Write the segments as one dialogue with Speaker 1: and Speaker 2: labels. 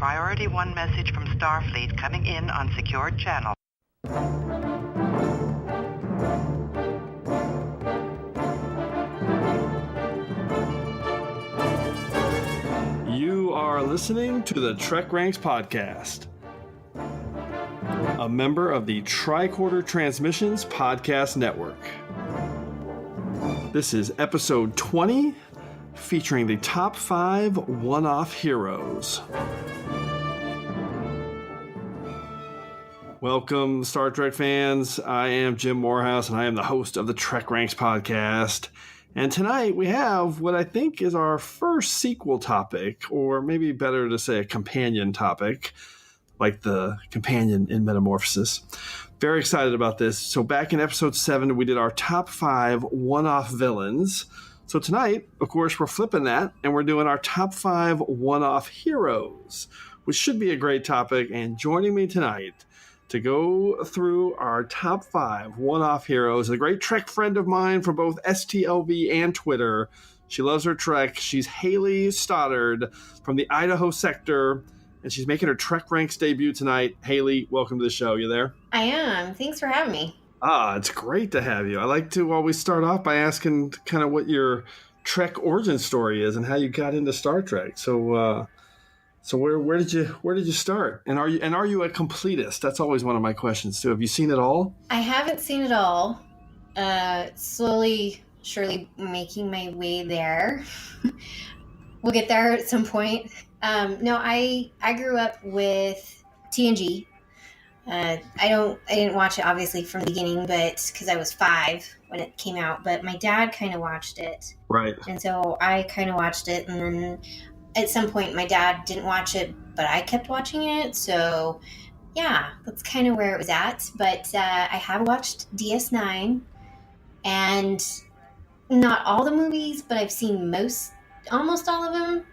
Speaker 1: Priority 1 message from Starfleet coming in on secured channel.
Speaker 2: You are listening to the TrekRanks podcast, a member of the Tricorder Transmissions Podcast Network. This is episode 20, featuring the top 5 one-off heroes. Welcome, Star Trek fans. I am Jim Moorhouse, and I am the host of the TrekRanks podcast. And tonight we have what I think is our first sequel topic, or maybe better to say a companion topic, like the companion in Metamorphosis. Very excited about this. So back in episode 7, we did our top 5 one-off villains. So tonight, of course, we're flipping that, and we're doing our top 5 one-off heroes, which should be a great topic. And joining me tonight to go through our top 5 one-off heroes, a great Trek friend of mine from both STLV and Twitter. She loves her Trek. She's Hayley Stoddart from the Idaho sector, and she's making her TrekRanks debut tonight. Hayley, welcome to the show. You there?
Speaker 3: I am. Thanks for having me.
Speaker 2: It's great to have you. I like to always start off by asking kind of what your Trek origin story is and how you got into Star Trek. So where did you start? And are you a completist? That's always one of my questions too. Have you seen it all?
Speaker 3: I haven't seen it all. Slowly, surely making my way there. We'll get there at some point. No, I grew up with TNG. I didn't watch it obviously from the beginning, but because I was 5 when it came out. But my dad kind of watched it,
Speaker 2: right?
Speaker 3: And so I kind of watched it, and then at some point my dad didn't watch it, but I kept watching it. So yeah, that's kind of where it was at. But I have watched DS9, and not all the movies, but I've seen almost all of them.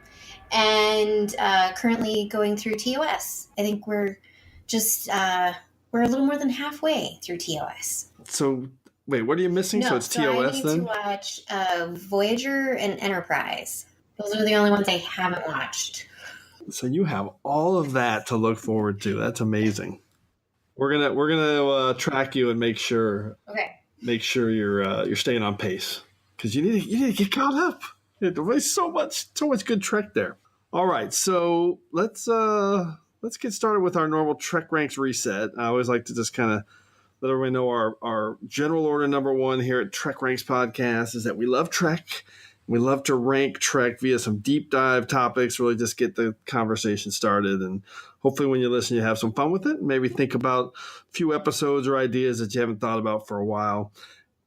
Speaker 3: And currently going through TOS. I think we're a little more than halfway through TOS.
Speaker 2: So wait, what are you missing? So it's TOS
Speaker 3: I need
Speaker 2: then?
Speaker 3: to watch Voyager and Enterprise. Those are the only ones I haven't watched.
Speaker 2: So you have all of that to look forward to. That's amazing. We're gonna track you and make sure you're staying on pace, because you need to get caught up. There's so much good Trek there. All right, so let's get started with our normal TrekRanks reset. I always like to just kind of let everybody know our general order number 1 here at TrekRanks Podcast is that we love Trek. We love to rank Trek via some deep dive topics, really just get the conversation started. And hopefully when you listen, you have some fun with it. Maybe think about a few episodes or ideas that you haven't thought about for a while.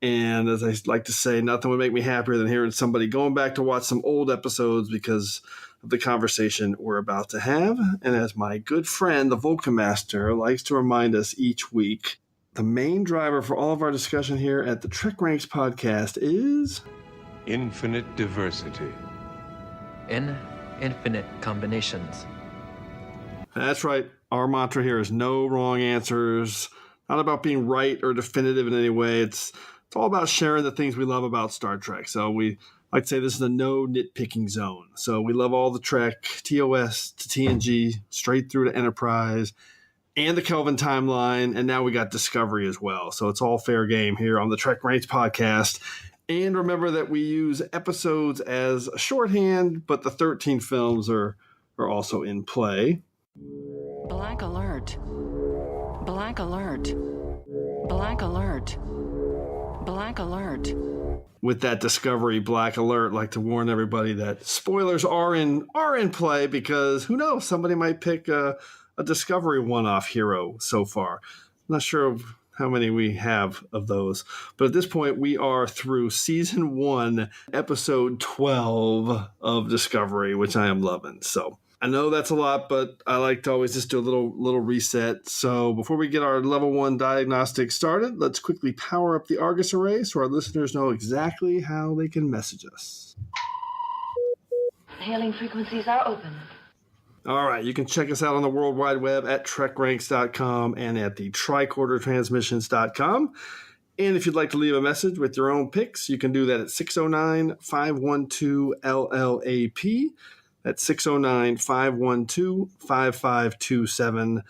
Speaker 2: And as I like to say, nothing would make me happier than hearing somebody going back to watch some old episodes because of the conversation we're about to have. And as my good friend, the Vulcan Master, likes to remind us each week, the main driver for all of our discussion here at the TrekRanks podcast is
Speaker 4: infinite diversity.
Speaker 5: In infinite combinations.
Speaker 2: That's right. Our mantra here is no wrong answers. Not about being right or definitive in any way. It's all about sharing the things we love about Star Trek. So we like to say this is a no nitpicking zone. So we love all the Trek, TOS to TNG, straight through to Enterprise, and the Kelvin timeline, and now we got Discovery as well. So it's all fair game here on the TrekRanks podcast. And remember that we use episodes as a shorthand, but the 13 films are also in play.
Speaker 6: Black alert. Black alert. Black alert. Black alert.
Speaker 2: With that Discovery Black Alert, I'd like to warn everybody that spoilers are in play, because who knows, somebody might pick a Discovery one-off hero so far. I'm not sure of how many we have of those. But at this point, we are through season 1, episode 12 of Discovery, which I am loving. So I know that's a lot, but I like to always just do a little reset. So before we get our level 1 diagnostic started, let's quickly power up the Argus array so our listeners know exactly how they can message us.
Speaker 7: Hailing frequencies are open.
Speaker 2: All right, you can check us out on the World Wide Web at TrekRanks.com and at the TricorderTransmissions.com. And if you'd like to leave a message with your own picks, you can do that at 609-512-LLAP. That's 609-512-5527.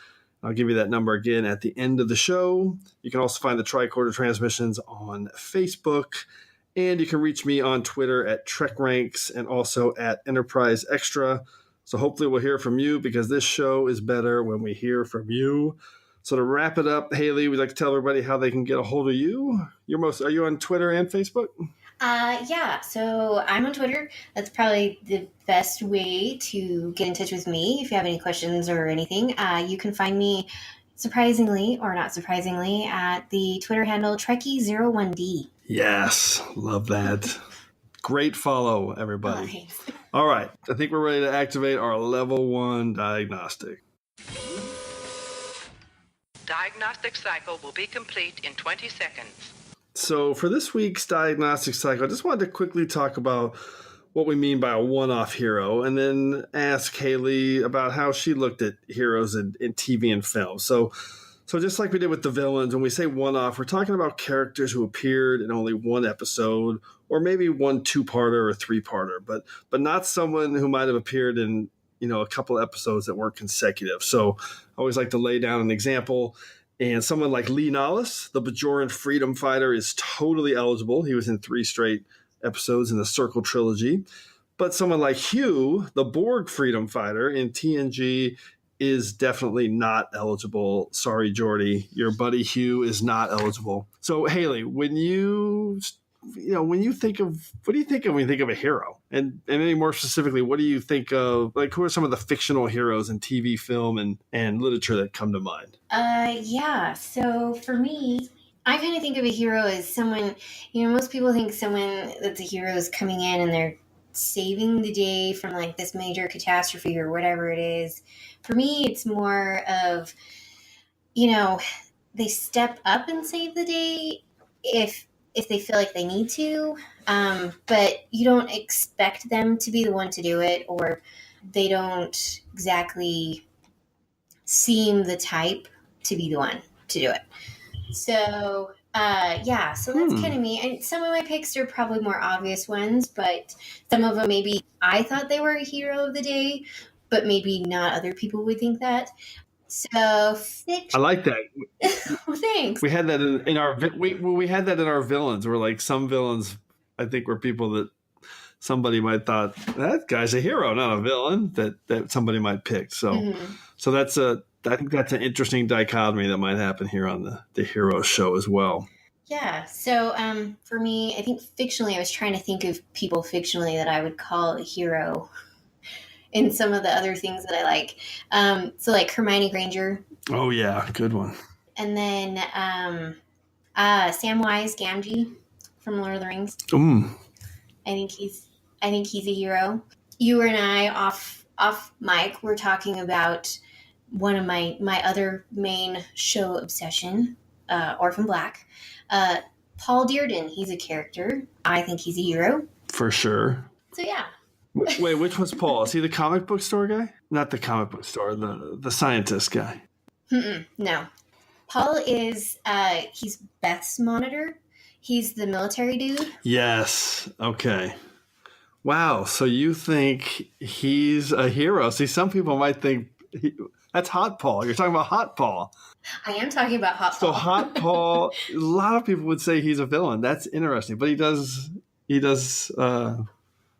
Speaker 2: I'll give you that number again at the end of the show. You can also find the Tricorder Transmissions on Facebook. And you can reach me on Twitter at TrekRanks and also at Enterprise Extra. So hopefully we'll hear from you, because this show is better when we hear from you. So to wrap it up, Hayley, we'd like to tell everybody how they can get a hold of you. Are you on Twitter and Facebook?
Speaker 3: Yeah, so I'm on Twitter. That's probably the best way to get in touch with me if you have any questions or anything. You can find me, surprisingly or not surprisingly, at the Twitter handle Trekkie01D.
Speaker 2: Yes, love that. Great follow, everybody.
Speaker 3: Oh, thanks.
Speaker 2: All right, I think we're ready to activate our level 1 diagnostic.
Speaker 1: Diagnostic cycle will be complete in 20 seconds.
Speaker 2: So for this week's diagnostic cycle, I just wanted to quickly talk about what we mean by a one-off hero, and then ask Hayley about how she looked at heroes in TV and film. So just like we did with the villains, when we say one-off, we're talking about characters who appeared in only one episode, or maybe one two-parter or three-parter, but not someone who might have appeared in a couple episodes that weren't consecutive. So I always like to lay down an example. And someone like Lee Nollis, the Bajoran freedom fighter, is totally eligible. He was in 3 straight episodes in the Circle trilogy. But someone like Hugh, the Borg freedom fighter in TNG, is definitely not eligible. Sorry, Geordi, your buddy Hugh is not eligible. So Hayley, when you think of, what do you think of when you think of a hero? And maybe more specifically, what do you think of, like, who are some of the fictional heroes in TV, film, and literature that come to mind?
Speaker 3: Yeah, so for me, I kind of think of a hero as someone, most people think someone that's a hero is coming in and they're saving the day from like this major catastrophe or whatever it is. For me, it's more of, they step up and save the day if they feel like they need to, but you don't expect them to be the one to do it, or they don't exactly seem the type to be the one to do it. So, so that's kind of me. And some of my picks are probably more obvious ones, but some of them maybe I thought they were a hero of the day, but maybe not other people would think that. So fiction. I
Speaker 2: like that.
Speaker 3: Well, thanks.
Speaker 2: We had that in our we had that in our villains. Where like some villains, I think, were people that somebody might thought that guy's a hero, not a villain. That somebody might pick. So so that's I think that's an interesting dichotomy that might happen here on the hero show as well.
Speaker 3: Yeah. So for me, I think fictionally, I was trying to think of people fictionally that I would call a hero. In some of the other things that I like. So like Hermione Granger.
Speaker 2: Oh yeah, good one.
Speaker 3: And then Samwise Gamgee from Lord of the Rings. I think he's a hero. You and I off mic were talking about one of my other main show obsession, Orphan Black. Paul Dearden, he's a character. I think he's a hero.
Speaker 2: For sure.
Speaker 3: So yeah.
Speaker 2: Wait, which was Paul? Is he the comic book store guy? Not the comic book store, the scientist guy.
Speaker 3: No. Paul is, he's Beth's monitor. He's the military dude.
Speaker 2: Yes. Okay. Wow. So you think he's a hero. See, some people might think that's Hot Paul. You're talking about Hot Paul.
Speaker 3: I am talking about Hot Paul.
Speaker 2: So Hot Paul, a lot of people would say he's a villain. That's interesting. But he does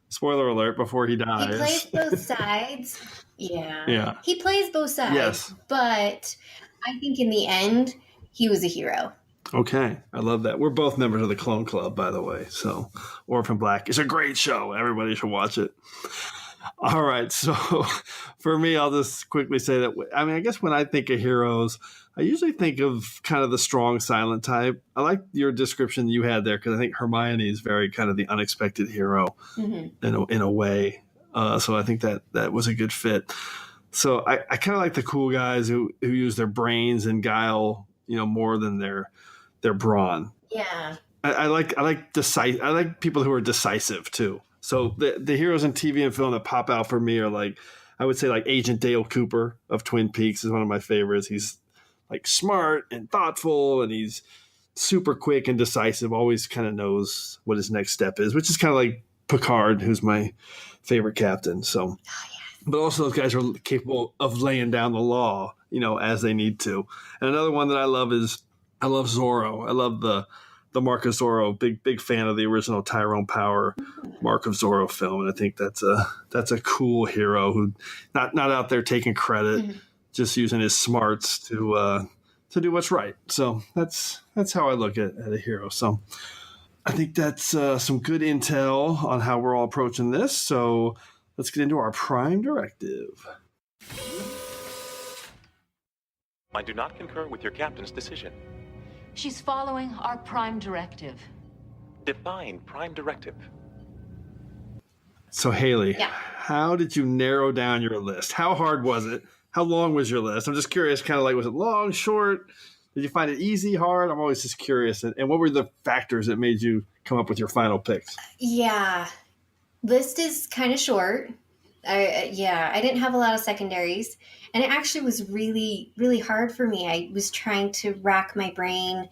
Speaker 2: spoiler alert, before he dies.
Speaker 3: He plays both sides.
Speaker 2: Yeah.
Speaker 3: He plays both sides.
Speaker 2: Yes.
Speaker 3: But I think in the end, he was a hero.
Speaker 2: Okay. I love that. We're both members of the Clone Club, by the way. So Orphan Black is a great show. Everybody should watch it. All right. So for me, I'll just quickly say that, I guess when I think of heroes, I usually think of kind of the strong silent type. I like your description you had there, because I think Hermione is very kind of the unexpected hero in a way. So I think that was a good fit. So I kind of like the cool guys who use their brains and guile, more than their brawn.
Speaker 3: Yeah.
Speaker 2: I like people who are decisive too. So the heroes in TV and film that pop out for me are like, I would say like Agent Dale Cooper of Twin Peaks is one of my favorites. He's like smart and thoughtful, and he's super quick and decisive, always kind of knows what his next step is, which is kind of like Picard, who's my favorite captain. So, but also those guys are capable of laying down the law, as they need to. And another one that I love Zorro. I love the Mark of Zorro. Big fan of the original Tyrone Power Mark of Zorro film. And I think that's a cool hero who not out there taking credit, just using his smarts to do what's right. So that's how I look at a hero. So I think that's some good intel on how we're all approaching this. So let's get into our Prime Directive.
Speaker 7: I do not concur with your captain's decision.
Speaker 8: She's following our Prime Directive.
Speaker 7: Define Prime Directive.
Speaker 2: So Hayley,
Speaker 3: Yeah.
Speaker 2: How did you narrow down your list? How hard was it? How long was your list? I'm just curious, kind of like, was it long, short? Did you find it easy, hard? I'm always just curious. And what were the factors that made you come up with your final picks?
Speaker 3: Yeah. List is kind of short. I didn't have a lot of secondaries. And it actually was really, really hard for me. I was trying to rack my brain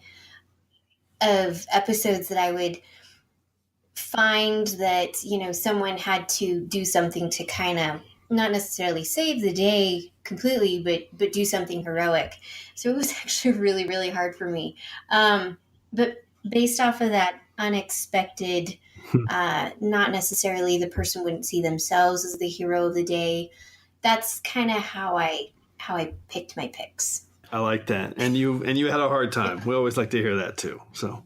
Speaker 3: of episodes that I would find that, someone had to do something to kind of not necessarily save the day completely, but do something heroic. So it was actually really, really hard for me. But based off of that unexpected, not necessarily the person wouldn't see themselves as the hero of the day. That's kind of how I picked my picks.
Speaker 2: I like that. And you had a hard time. Yeah. We always like to hear that too. So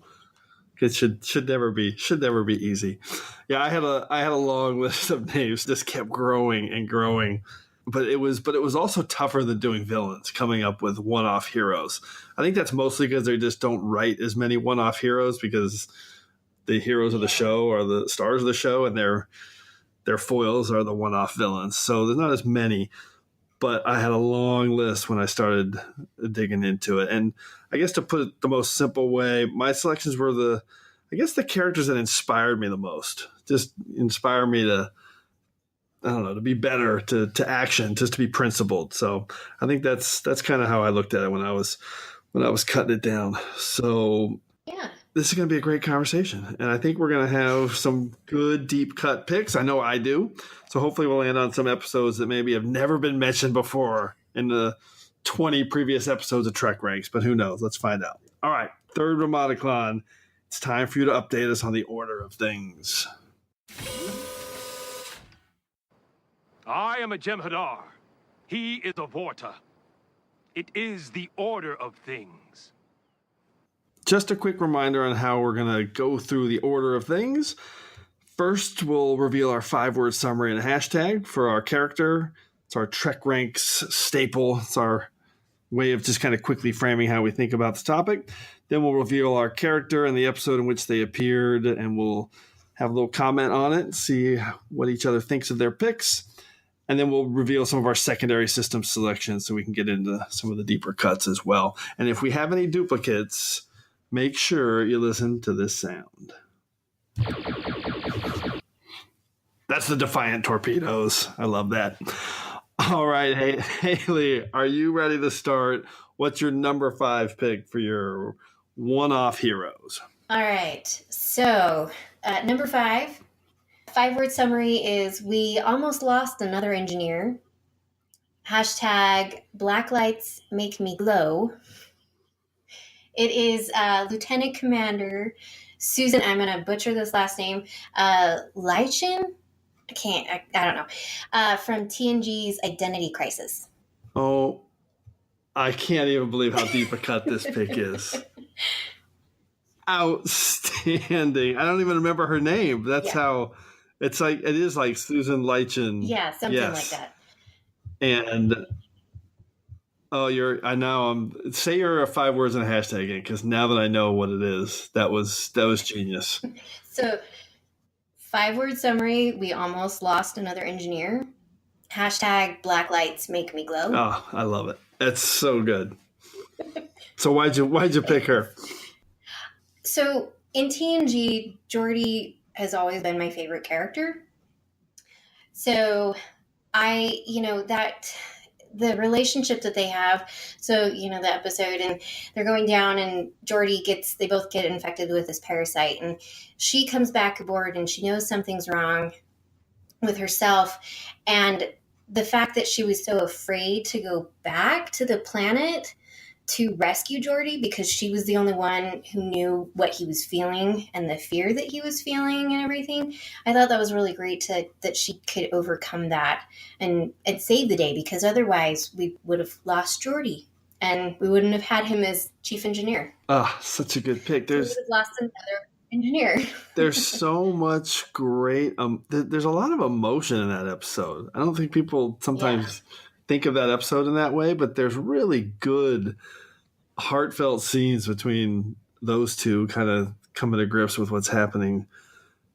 Speaker 2: it should never be easy. Yeah, I had a long list of names, just kept growing and growing. But it was also tougher than doing villains, coming up with one-off heroes. I think that's mostly because they just don't write as many one-off heroes, because the heroes of the show are the stars of the show, and their foils are the one-off villains. So there's not as many. But I had a long list when I started digging into it. And I guess to put it the most simple way, my selections were the characters that inspired me the most. Just inspire me to be better, to action, just to be principled. So I think that's kind of how I looked at it when I was cutting it down. So
Speaker 3: yeah,
Speaker 2: this is going to be a great conversation. And I think we're going to have some good deep cut picks. I know I do. So hopefully we'll land on some episodes that maybe have never been mentioned before in the 20 previous episodes of TrekRanks, but who knows? Let's find out. All right, third Ramadicon. It's time for you to update us on the order of things.
Speaker 9: I am a Jem'Hadar. He is a Vorta. It is the order of things.
Speaker 2: Just a quick reminder on how we're going to go through the order of things. First, we'll reveal our 5-word summary and hashtag for our character. It's our TrekRanks staple. It's our way of just kind of quickly framing how we think about the topic. Then we'll reveal our character and the episode in which they appeared, and we'll have a little comment on it, see what each other thinks of their picks. And then we'll reveal some of our secondary system selections so we can get into some of the deeper cuts as well. And if we have any duplicates, make sure you listen to this sound. That's the Defiant torpedoes. I love that. All right, Hayley, are you ready to start? What's your number 5 pick for your one-off heroes?
Speaker 3: All right. So number 5, 5-word summary is: we almost lost another engineer. Hashtag black lights make me glow. It is Lieutenant Commander Susan, I'm going to butcher this last name, Leichin? I don't know. From TNG's Identity Crisis.
Speaker 2: Oh, I can't even believe how deep a cut this pick is. Outstanding. I don't even remember her name. That's how it is like Susan Leichin.
Speaker 3: Yeah, something like that.
Speaker 2: And say you're a 5 words and a hashtag again, because now that I know what it is, that was genius.
Speaker 3: So 5-word summary: we almost lost another engineer. Hashtag black lights make me glow.
Speaker 2: Oh, I love it. That's so good. So why'd you pick her?
Speaker 3: So in TNG, Geordi has always been my favorite character. So that the relationship that they have. So, the episode, and they're going down, and they both get infected with this parasite, and she comes back aboard, and she knows something's wrong with herself. And the fact that she was so afraid to go back to the planet to rescue Geordi, because she was the only one who knew what he was feeling and the fear that he was feeling and everything. I thought that was really great that she could overcome that and save the day, because otherwise we would have lost Geordi and we wouldn't have had him as chief engineer.
Speaker 2: Such a good pick.
Speaker 3: We would have lost another engineer.
Speaker 2: There's so much great, there's a lot of emotion in that episode. I don't think people sometimes think of that episode in that way, but there's really good heartfelt scenes between those two kind of coming to grips with what's happening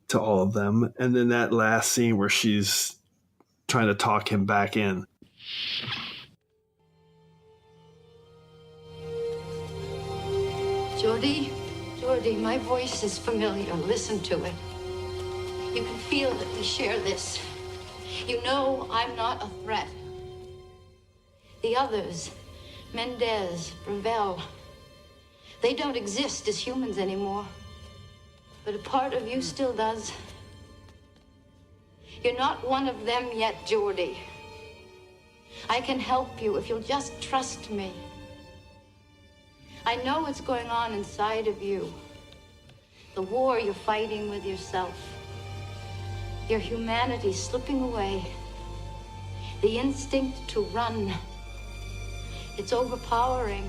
Speaker 2: to all of them. And then that last scene where she's trying to talk him back in.
Speaker 8: Geordi, my voice is familiar. Listen to it. You can feel that we share this. You know I'm not a threat. The others, Mendez, Ravel, they don't exist as humans anymore. But a part of you still does. You're not one of them yet, Geordi. I can help you if you'll just trust me. I know what's going on inside of you. The war you're fighting with yourself. Your humanity slipping away. The instinct to run. It's overpowering.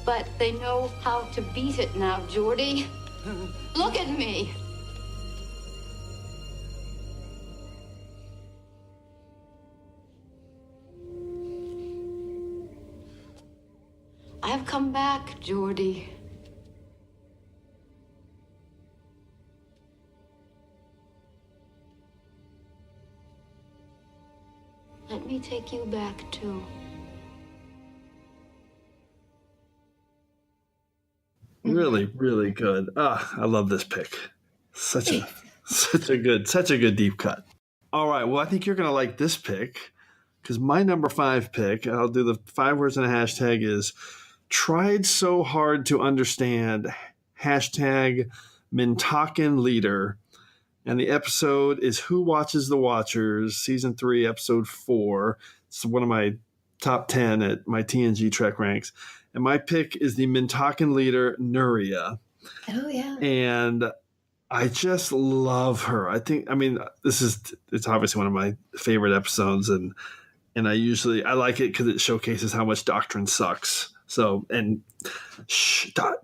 Speaker 8: But they know how to beat it now, Geordi. Look at me. I've come back, Geordi. Let me take you back, too.
Speaker 2: Really, really good. I love this pick. Such a good deep cut. All right. Well, I think you're going to like this pick, because my number 5 pick, I'll do the 5 words in a hashtag, is tried so hard to understand, hashtag Mintakan leader. And the episode is Who Watches the Watchers, season 3, episode 4. It's one of my top 10 at my TNG TrekRanks. And my pick is the Mintakan leader, Nuria.
Speaker 3: Oh, yeah.
Speaker 2: And I just love her. It's obviously one of my favorite episodes. And I like it because it showcases how much doctrine sucks. So, and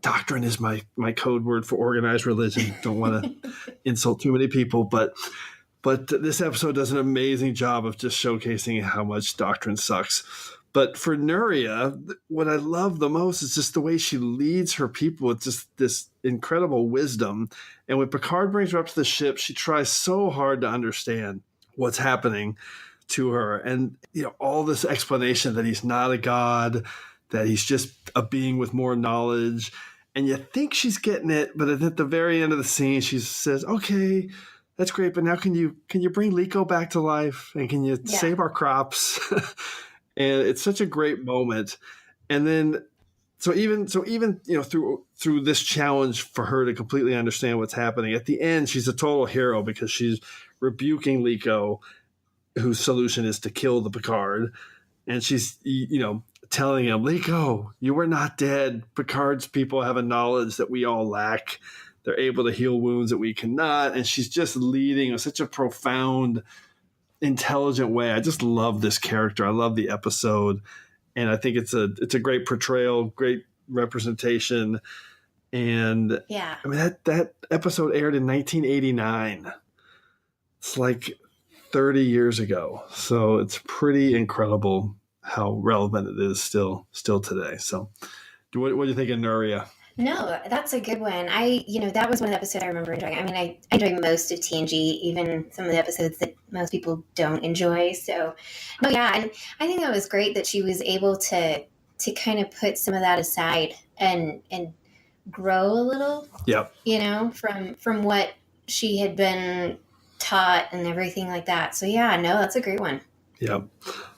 Speaker 2: doctrine is my code word for organized religion. Don't want to insult too many people, but this episode does an amazing job of just showcasing how much doctrine sucks. But for Nuria, what I love the most is just the way she leads her people with just this incredible wisdom. And when Picard brings her up to the ship, she tries so hard to understand what's happening to her. And, all this explanation that he's not a god, that he's just a being with more knowledge. And you think she's getting it, but at the very end of the scene, she says, okay, that's great. But now can you bring Liko back to life? And can you save our crops? And it's such a great moment. And then, so even through this challenge for her to completely understand what's happening, at the end, she's a total hero because she's rebuking Liko, whose solution is to kill the Picard. And she's, telling him, Liko, you were not dead. Picard's people have a knowledge that we all lack. They're able to heal wounds that we cannot. And she's just leading in such a profound, intelligent way. I just love this character. I love the episode. And I think it's a great portrayal, great representation. And that episode aired in 1989. It's like 30 years ago. So it's pretty incredible how relevant it is still today. So what do you think of Nuria?
Speaker 3: No, that's a good one. That was one of the episodes I remember enjoying. I enjoy most of TNG, even some of the episodes that most people don't enjoy. So, but yeah, and I think that was great that she was able to kind of put some of that aside and grow a little.
Speaker 2: Yep.
Speaker 3: From what she had been taught and everything like that. So yeah, no, that's a great one.
Speaker 2: Yep.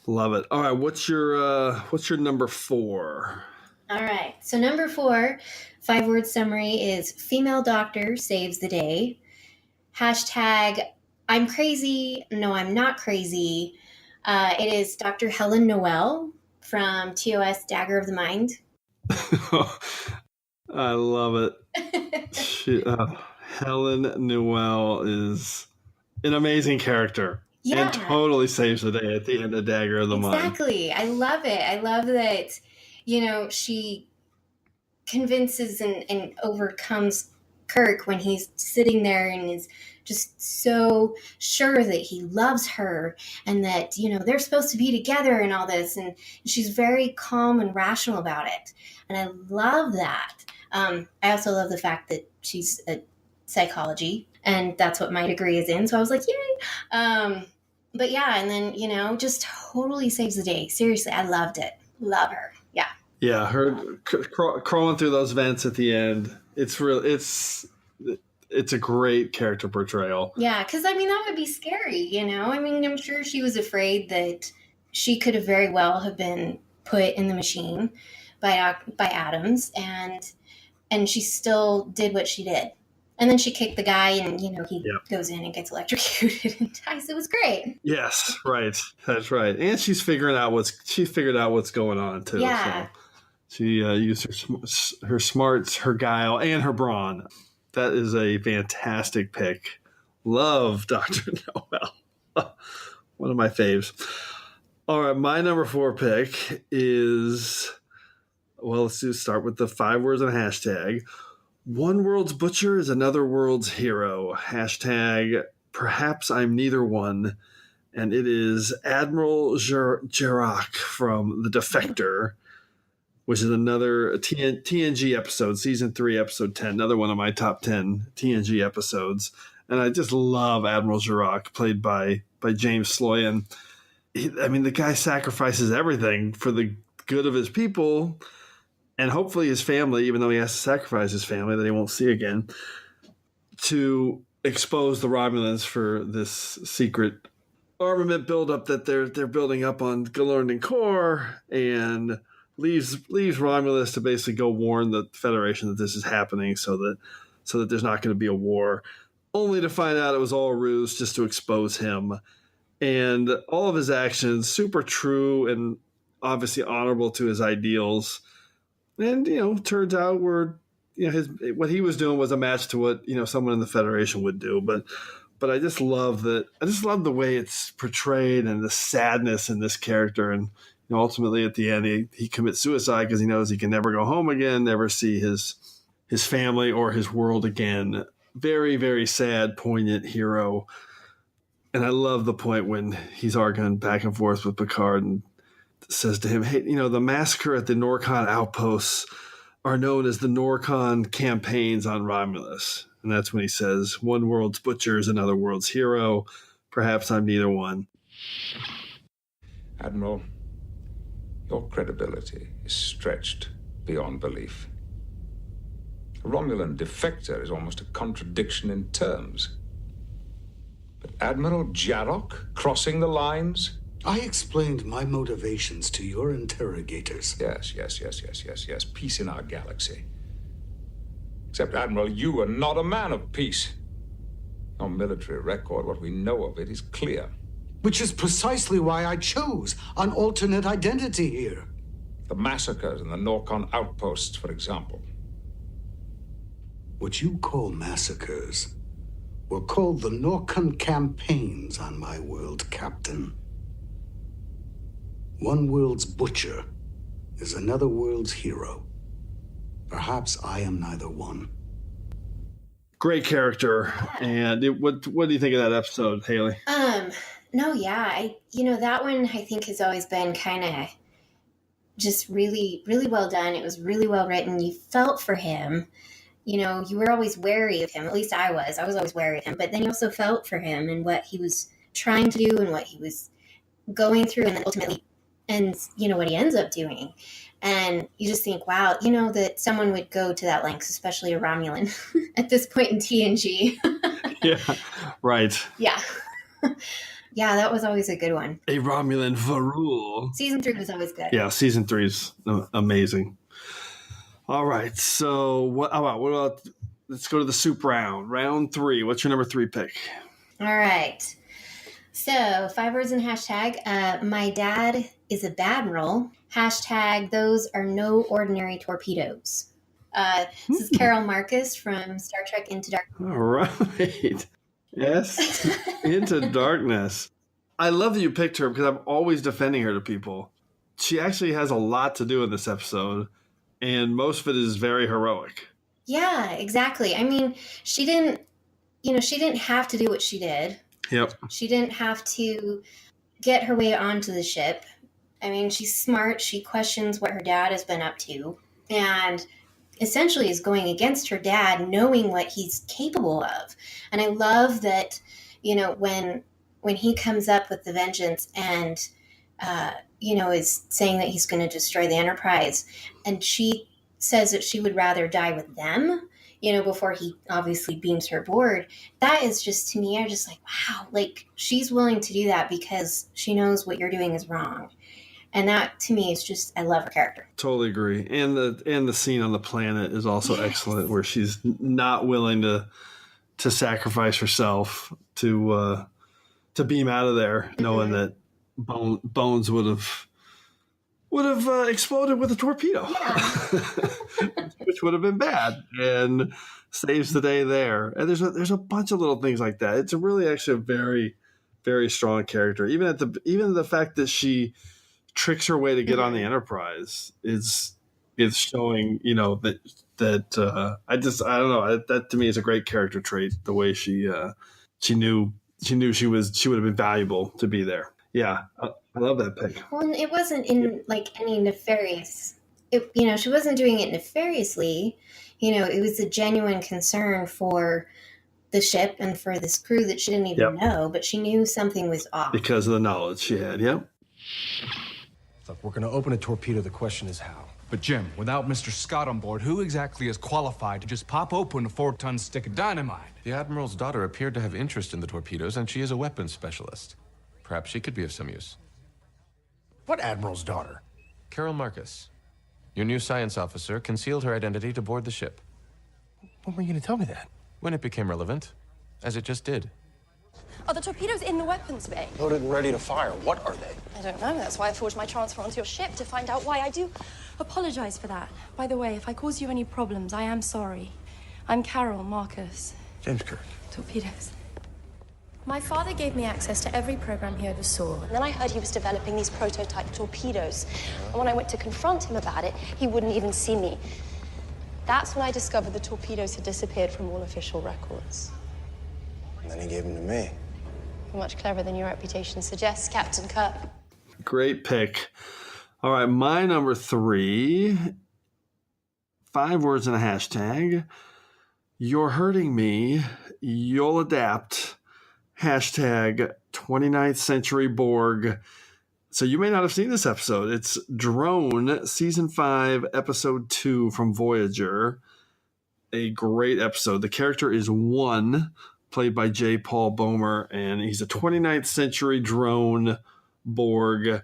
Speaker 2: Love it. All right. What's your number 4?
Speaker 3: All right. So number 4, 5-word summary is female doctor saves the day. Hashtag I'm crazy. No, I'm not crazy. It is Dr. Helen Noel from TOS Dagger of the Mind.
Speaker 2: I love it. Helen Noel is an amazing character. Yeah. And totally saves the day at the end of Dagger of the Mind.
Speaker 3: Exactly. I love it. I love that, she convinces and overcomes Kirk when he's sitting there and is just so sure that he loves her and that, they're supposed to be together and all this. And she's very calm and rational about it. And I love that. I also love the fact that she's a psychology and that's what my degree is in. So I was like, yay. But yeah, and then, just totally saves the day. Seriously, I loved it. Love her. Yeah.
Speaker 2: Yeah, her crawling through those vents at the end. It's a great character portrayal.
Speaker 3: Yeah, because, that would be scary, I'm sure she was afraid that she could have very well have been put in the machine by Adams, and she still did what she did. And then she kicked the guy and, he goes in and gets electrocuted and dies. It was great.
Speaker 2: Yes, right. That's right. And she figured out what's going on, too.
Speaker 3: Yeah.
Speaker 2: So she used her smarts, her guile, and her brawn. That is a fantastic pick. Love Dr. Noel. One of my faves. All right, my number 4 pick is, let's start with the 5 words and a hashtag. One world's butcher is another world's hero. Hashtag perhaps I'm neither one. And it is Admiral Jarak from The Defector, which is another TNG episode, season 3, episode 10, another one of my top 10 TNG episodes. And I just love Admiral Jarak, played by James Sloyan. The guy sacrifices everything for the good of his people and hopefully his family, even though he has to sacrifice his family that he won't see again, to expose the Romulans for this secret armament buildup that they're building up on Galorndon Core, and leaves Romulus to basically go warn the Federation that this is happening so that there's not going to be a war, only to find out it was all a ruse just to expose him. And all of his actions, super true and obviously honorable to his ideals. And, turns out what he was doing was a match to what, someone in the Federation would do. But I just love that. I just love the way it's portrayed and the sadness in this character. And ultimately at the end, he commits suicide because he knows he can never go home again, never see his family or his world again. Very, very sad, poignant hero. And I love the point when he's arguing back and forth with Picard and says to him, hey, the massacre at the Norcon outposts are known as the Norcon campaigns on Romulus. And that's when he says, one world's butcher is another world's hero. Perhaps I'm neither one.
Speaker 10: Admiral, your credibility is stretched beyond belief. A Romulan defector is almost a contradiction in terms. But Admiral Jarok crossing the lines?
Speaker 11: I explained my motivations to your interrogators.
Speaker 10: Yes. Peace in our galaxy. Except, Admiral, you are not a man of peace. Your military record, what we know of it, is clear.
Speaker 11: Which is precisely why I chose an alternate identity here.
Speaker 10: The massacres in the Norcon outposts, for example.
Speaker 11: What you call massacres were called the Norcon campaigns on my world, Captain. One world's butcher is another world's hero. Perhaps I am neither one.
Speaker 2: Great character. And what do you think of that episode, Hayley?
Speaker 3: No, yeah. That one I think has always been kind of just really, really well done. It was really well written. You felt for him. You were always wary of him. At least I was. I was always wary of him. But then you also felt for him and what he was trying to do and what he was going through and then ultimately ends, what he ends up doing. And you just think, wow, that someone would go to that length, especially a Romulan at this point in TNG.
Speaker 2: Yeah, right.
Speaker 3: Yeah. Yeah, that was always a good one.
Speaker 2: A Romulan Varul.
Speaker 3: Season 3 was always good.
Speaker 2: Yeah, season 3 is amazing. All right, so what about let's go to the soup round. Round 3. What's your number 3 pick?
Speaker 3: All right. So 5 words and hashtag. My dad is a bad roll. Hashtag, those are no ordinary torpedoes. This is Carol Marcus from Star Trek Into Darkness.
Speaker 2: All right. Yes, Into Darkness. I love that you picked her because I'm always defending her to people. She actually has a lot to do in this episode, and most of it is very heroic.
Speaker 3: Yeah, exactly. I mean, she didn't have to do what she did.
Speaker 2: Yep.
Speaker 3: She didn't have to get her way onto the ship. I mean, she's smart. She questions what her dad has been up to, and essentially is going against her dad, knowing what he's capable of. And I love that, when he comes up with the vengeance and, is saying that he's going to destroy the Enterprise, and she says that she would rather die with them, before he obviously beams her aboard. That is just, to me, I'm just like, wow, like, she's willing to do that because she knows what you're doing is wrong. And that, to me, is just, I love her character.
Speaker 2: Totally agree. And the scene on the planet is also excellent, where she's not willing to sacrifice herself to beam out of there, knowing that Bones would have exploded with a torpedo, which would have been bad, and saves the day there. And there's a bunch of little things like that. It's actually a very, very strong character. Even the fact that she tricks her way to get on the Enterprise is showing, that I don't know, that to me is a great character trait. The way she knew she would have been valuable to be there. Yeah, I love that pick.
Speaker 3: Well, it wasn't in any nefarious. She wasn't doing it nefariously. It was a genuine concern for the ship and for this crew that she didn't even know, but she knew something was off
Speaker 2: because of the knowledge she had. Yep.
Speaker 12: Look, we're going to open a torpedo. The question is how.
Speaker 13: But Jim, without Mr. Scott on board, who exactly is qualified to just pop open a 4-ton stick of dynamite?
Speaker 4: The Admiral's daughter appeared to have interest in the torpedoes, and she is a weapons specialist. Perhaps she could be of some use.
Speaker 12: What Admiral's daughter?
Speaker 4: Carol Marcus. Your new science officer concealed her identity to board the ship.
Speaker 12: When were you going to tell me that?
Speaker 4: When it became relevant, as it just did.
Speaker 14: Are the torpedoes in the weapons bay?
Speaker 12: Loaded and ready to fire. What are they?
Speaker 14: I don't know. That's why I forged my transfer onto your ship, to find out why. I do apologize for that. By the way, if I cause you any problems, I am sorry. I'm Carol Marcus.
Speaker 12: James Kirk.
Speaker 14: Torpedoes. My father gave me access to every program he oversaw. And then I heard he was developing these prototype torpedoes. And when I went to confront him about it, he wouldn't even see me. That's when I discovered the torpedoes had disappeared from all official records.
Speaker 12: And then he gave them to me.
Speaker 14: You're much cleverer than your reputation suggests, Captain Kirk.
Speaker 2: Great pick. All right, my number 3, 5 words and a hashtag. You're hurting me. You'll adapt. Hashtag 29th Century Borg. So you may not have seen this episode. It's Drone, Season 5, Episode 2 from Voyager. A great episode. The character is One, played by J. Paul Boehmer, and he's a 29th century drone Borg.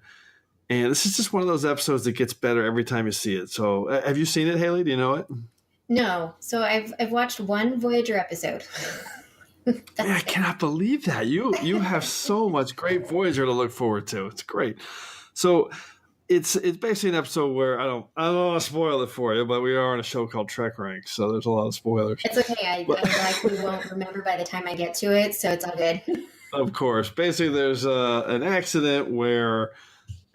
Speaker 2: And this is just one of those episodes that gets better every time you see it. So have you seen it, Hayley? Do you know it?
Speaker 3: No. So I've watched one Voyager episode.
Speaker 2: Man, I cannot believe that. You have so much great Voyager to look forward to. It's great. So it's basically an episode where I don't want to spoil it for you, but we are on a show called TrekRanks, so there's a lot of spoilers.
Speaker 3: It's okay. I likely won't remember by the time I get to it, so it's all good.
Speaker 2: Of course. Basically, there's an accident where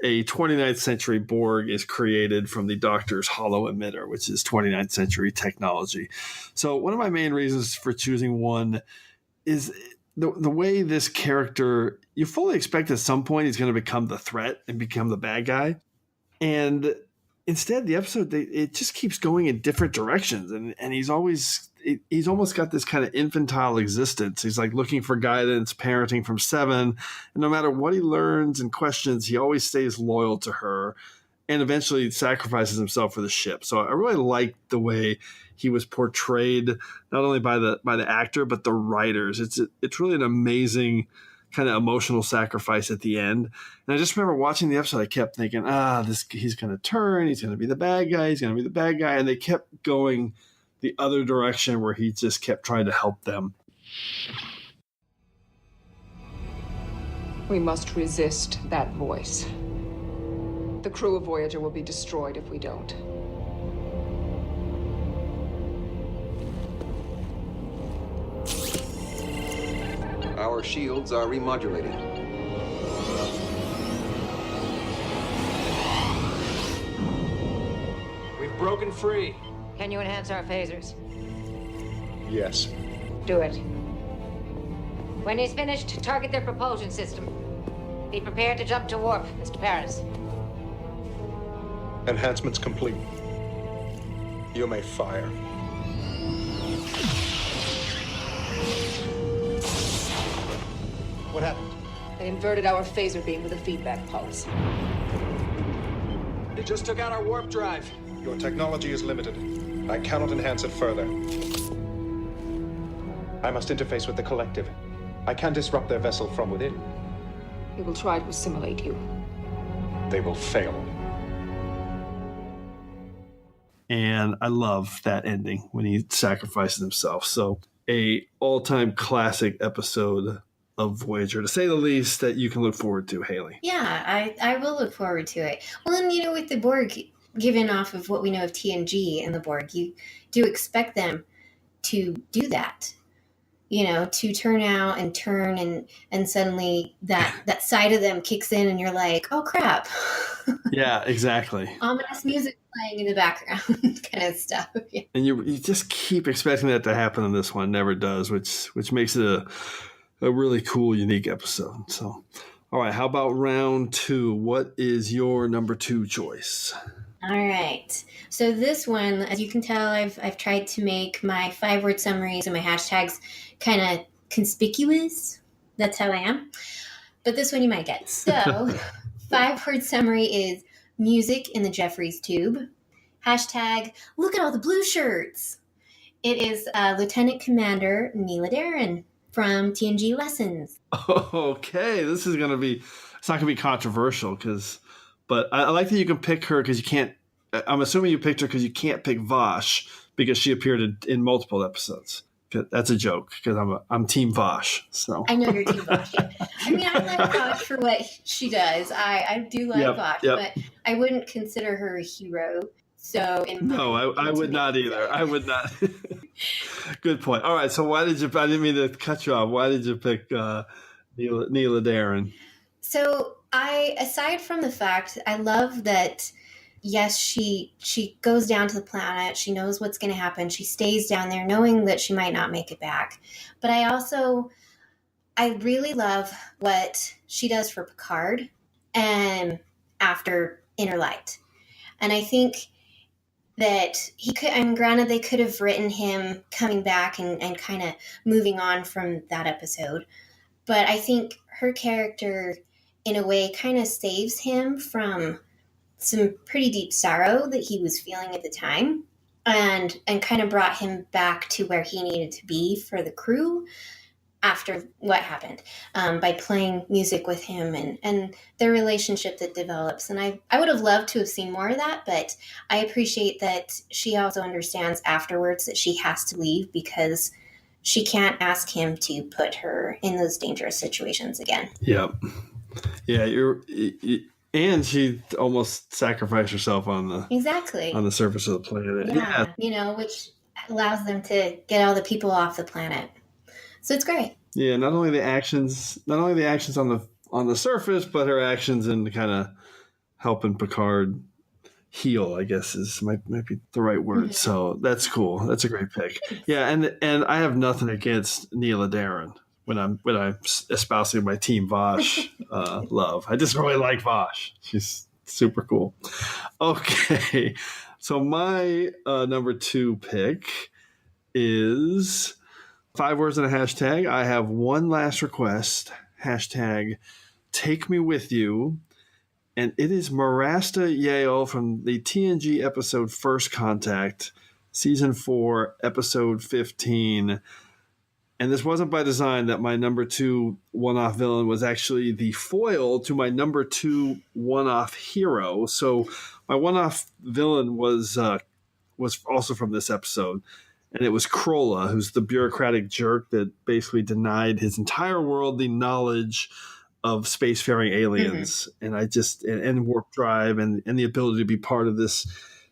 Speaker 2: a 29th century Borg is created from the Doctor's hollow emitter, which is 29th century technology. So one of my main reasons for choosing One is the way this character, you fully expect at some point he's going to become the threat and become the bad guy. And instead, the episode, it just keeps going in different directions. And he's almost got this kind of infantile existence. He's like looking for guidance, parenting from Seven. And no matter what he learns and questions, he always stays loyal to her and eventually sacrifices himself for the ship. So I really like the way he was portrayed, not only by the actor, but the writers. It's really an amazing kind of emotional sacrifice at the end. And I just remember watching the episode, I kept thinking, he's going to turn, he's going to be the bad guy, he's going to be the bad guy. And they kept going the other direction where he just kept trying to help them.
Speaker 15: We must resist that voice. The crew of Voyager will be destroyed if we don't.
Speaker 16: Our shields are remodulating.
Speaker 17: We've broken free.
Speaker 18: Can you enhance our phasers?
Speaker 17: Yes.
Speaker 18: Do it. When he's finished, target their propulsion system. Be prepared to jump to warp, Mr. Paris.
Speaker 17: Enhancements complete. You may fire. What happened?
Speaker 15: They inverted our phaser beam with a feedback pulse.
Speaker 17: They just took out our warp drive. Your technology is limited. I cannot enhance it further. I must interface with the collective. I can disrupt their vessel from within.
Speaker 15: We will try to assimilate you.
Speaker 17: They will fail.
Speaker 2: And I love that ending when he sacrifices himself. So a all-time classic episode of Voyager, to say the least, that you can look forward to, Hayley.
Speaker 3: Yeah, I will look forward to it. Well, and with the Borg, given off of what we know of TNG and the Borg, you do expect them to do that. To turn out and turn and suddenly that side of them kicks in and you're like, oh crap.
Speaker 2: Yeah, exactly.
Speaker 3: Ominous music playing in the background kind of stuff. Yeah.
Speaker 2: And you just keep expecting that to happen in this one. Never does, which makes it a really cool, unique episode. So, all right, how about round 2? What is your number 2 choice?
Speaker 3: All right. So this one, as you can tell, I've tried to make my 5-word summaries and my hashtags kind of conspicuous. That's how I am. But this one you might get. So 5-word summary is music in the Jeffries tube. Hashtag, look at all the blue shirts. It is Lieutenant Commander Neela Darren from TNG Lessons.
Speaker 2: Okay, this is going to be, it's not going to be controversial but I like that you can pick her because you can't, I'm assuming you picked her because you can't pick Vosh because she appeared in multiple episodes. That's a joke because I'm Team Vosh. So
Speaker 3: I know you're Team Vosh. Yeah. I mean, I like Vosh for what she does. I do like Vosh, but I wouldn't consider her a hero. So
Speaker 2: I would not either. I would not. Good point. All right. So why did you? I didn't mean to cut you off. Why did you pick Neela Darren?
Speaker 3: So aside from the fact, I love that. Yes, she goes down to the planet. She knows what's going to happen. She stays down there knowing that she might not make it back. But I really love what she does for Picard and after Inner Light. And I think that he could, and granted they could have written him coming back and kind of moving on from that episode. But I think her character, in a way, kind of saves him from some pretty deep sorrow that he was feeling at the time and kind of brought him back to where he needed to be for the crew after what happened by playing music with him and their relationship that develops. And I would have loved to have seen more of that, but I appreciate that she also understands afterwards that she has to leave because she can't ask him to put her in those dangerous situations again.
Speaker 2: Yep. Yeah, and she almost sacrificed herself on the surface of the planet.
Speaker 3: Yeah, which allows them to get all the people off the planet. So it's great.
Speaker 2: Yeah, not only the actions on the surface, but her actions in kind of helping Picard heal, I guess might be the right word. Mm-hmm. So that's cool. That's a great pick. Yeah, and I have nothing against Neela Darren. When I'm espousing my Team Vosh love. I just really like Vosh. She's super cool. Okay, so my number 2 pick is 5 words and a hashtag. I have one last request. Hashtag take me with you. And it is Marasta Yale from the TNG episode First Contact, Season 4, Episode 15. And this wasn't by design, that my number 2 one-off villain was actually the foil to my number 2 one-off hero. So my one-off villain was also from this episode, and it was Krolla, who's the bureaucratic jerk that basically denied his entire world the knowledge of spacefaring aliens, and warp drive, and the ability to be part of this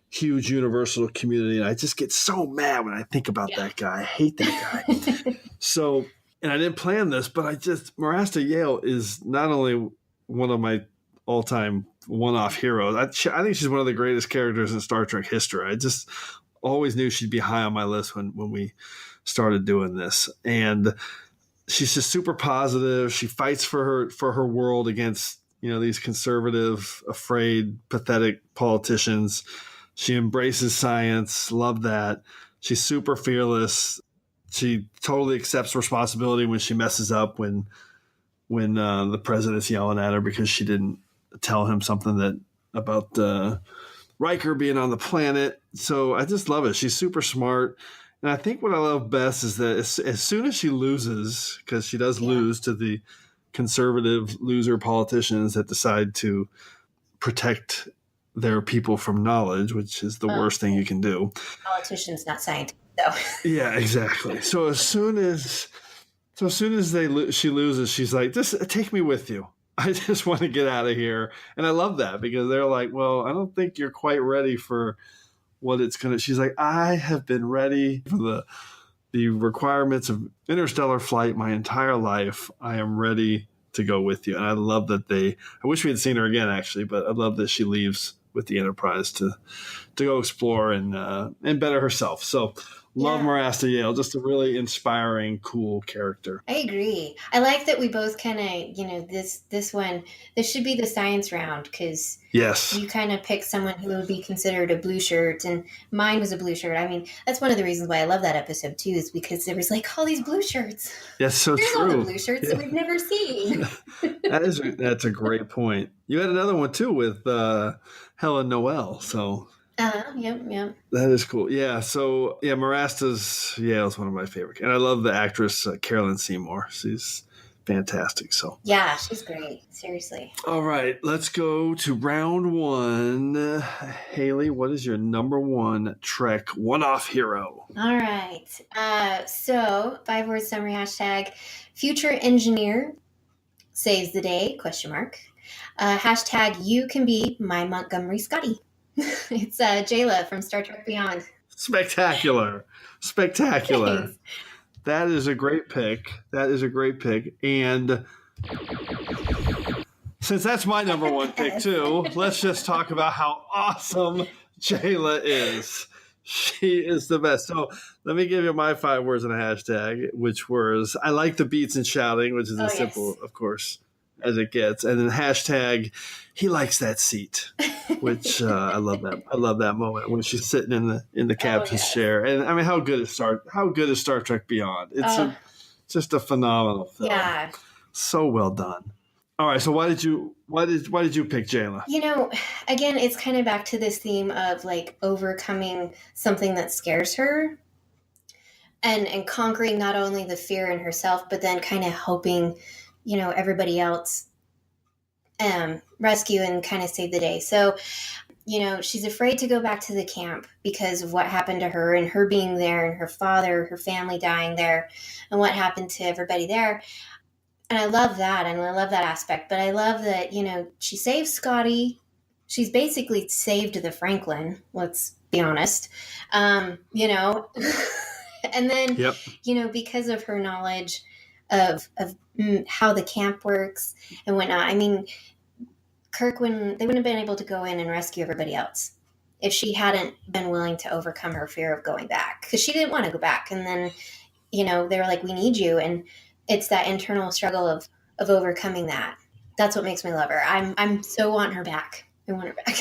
Speaker 2: huge universal community. And I just get so mad when I think about that guy. I hate that guy. So, and I didn't plan this, but Marasta Yale is not only one of my all-time one-off heroes. I think she's one of the greatest characters in Star Trek history. I just always knew she'd be high on my list when we started doing this. And she's just super positive. She fights for her world against, these conservative, afraid, pathetic politicians. She embraces science. Love that. She's super fearless. She totally accepts responsibility when she messes up, when the president's yelling at her because she didn't tell him something about Riker being on the planet. So I just love it. She's super smart. And I think what I love best is that as soon as she loses, because she does lose to the conservative loser politicians that decide to protect their people from knowledge, which is the worst thing you can do.
Speaker 3: Politicians, not scientists, though.
Speaker 2: Yeah, exactly. So as soon as she loses, she's like, "Just take me with you. I just want to get out of here." And I love that because they're like, "Well, I don't think you're quite ready for what it's going to." She's like, "I have been ready for the requirements of interstellar flight my entire life. I am ready to go with you." And I love that I wish we had seen her again, actually, but I love that she leaves with the Enterprise to go explore and better herself. So love Marasta Yale, just a really inspiring, cool character.
Speaker 3: I agree. I like that we both kind of, this should be the science round, because you kind of pick someone who would be considered a blue shirt, and mine was a blue shirt. I mean, that's one of the reasons why I love that episode too, is because there was like all these blue shirts.
Speaker 2: That's so
Speaker 3: Here's
Speaker 2: true.
Speaker 3: All the blue shirts that we've never seen.
Speaker 2: That's a great point. You had another one too with Helen Noel. So.
Speaker 3: Yep.
Speaker 2: That is cool. Yeah. So Marasta's is one of my favorite, and I love the actress Carolyn Seymour. She's fantastic. So
Speaker 3: yeah, she's great. Seriously.
Speaker 2: All right, let's go to round one. Hayley, what is your number 1 Trek one-off hero?
Speaker 3: All right. So 5-word summary hashtag: future engineer saves the day ? Hashtag you can be my Montgomery Scotty. It's Jayla from Star Trek Beyond.
Speaker 2: Spectacular.
Speaker 3: Thanks.
Speaker 2: That is a great pick. And since that's my number 1 pick too, let's just talk about how awesome Jayla is. She is the best. So let me give you my 5 words and a hashtag, which was, I like the beats and shouting, which is as simple, of course, as it gets. And then hashtag, he likes that seat, which I love that. I love that moment when she's sitting in the captain's chair. And I mean, how good is Star Trek Beyond? It's just a phenomenal film.
Speaker 3: Yeah.
Speaker 2: So well done. All right. So why did you pick Jayla?
Speaker 3: Again, it's kind of back to this theme of like overcoming something that scares her, and conquering not only the fear in herself, but then kind of helping, everybody else rescue and kind of save the day. So, she's afraid to go back to the camp because of what happened to her, and her being there, and her father, her family dying there, and what happened to everybody there. And I love that, and I love that aspect. But I love that, she saves Scotty. She's basically saved the Franklin, let's be honest. And then, because of her knowledge of how the camp works and whatnot. I mean, Kirk, they wouldn't have been able to go in and rescue everybody else if she hadn't been willing to overcome her fear of going back, because she didn't want to go back. And then, they were like, we need you. And it's that internal struggle of overcoming that. That's what makes me love her. I'm so want her back. I want her back.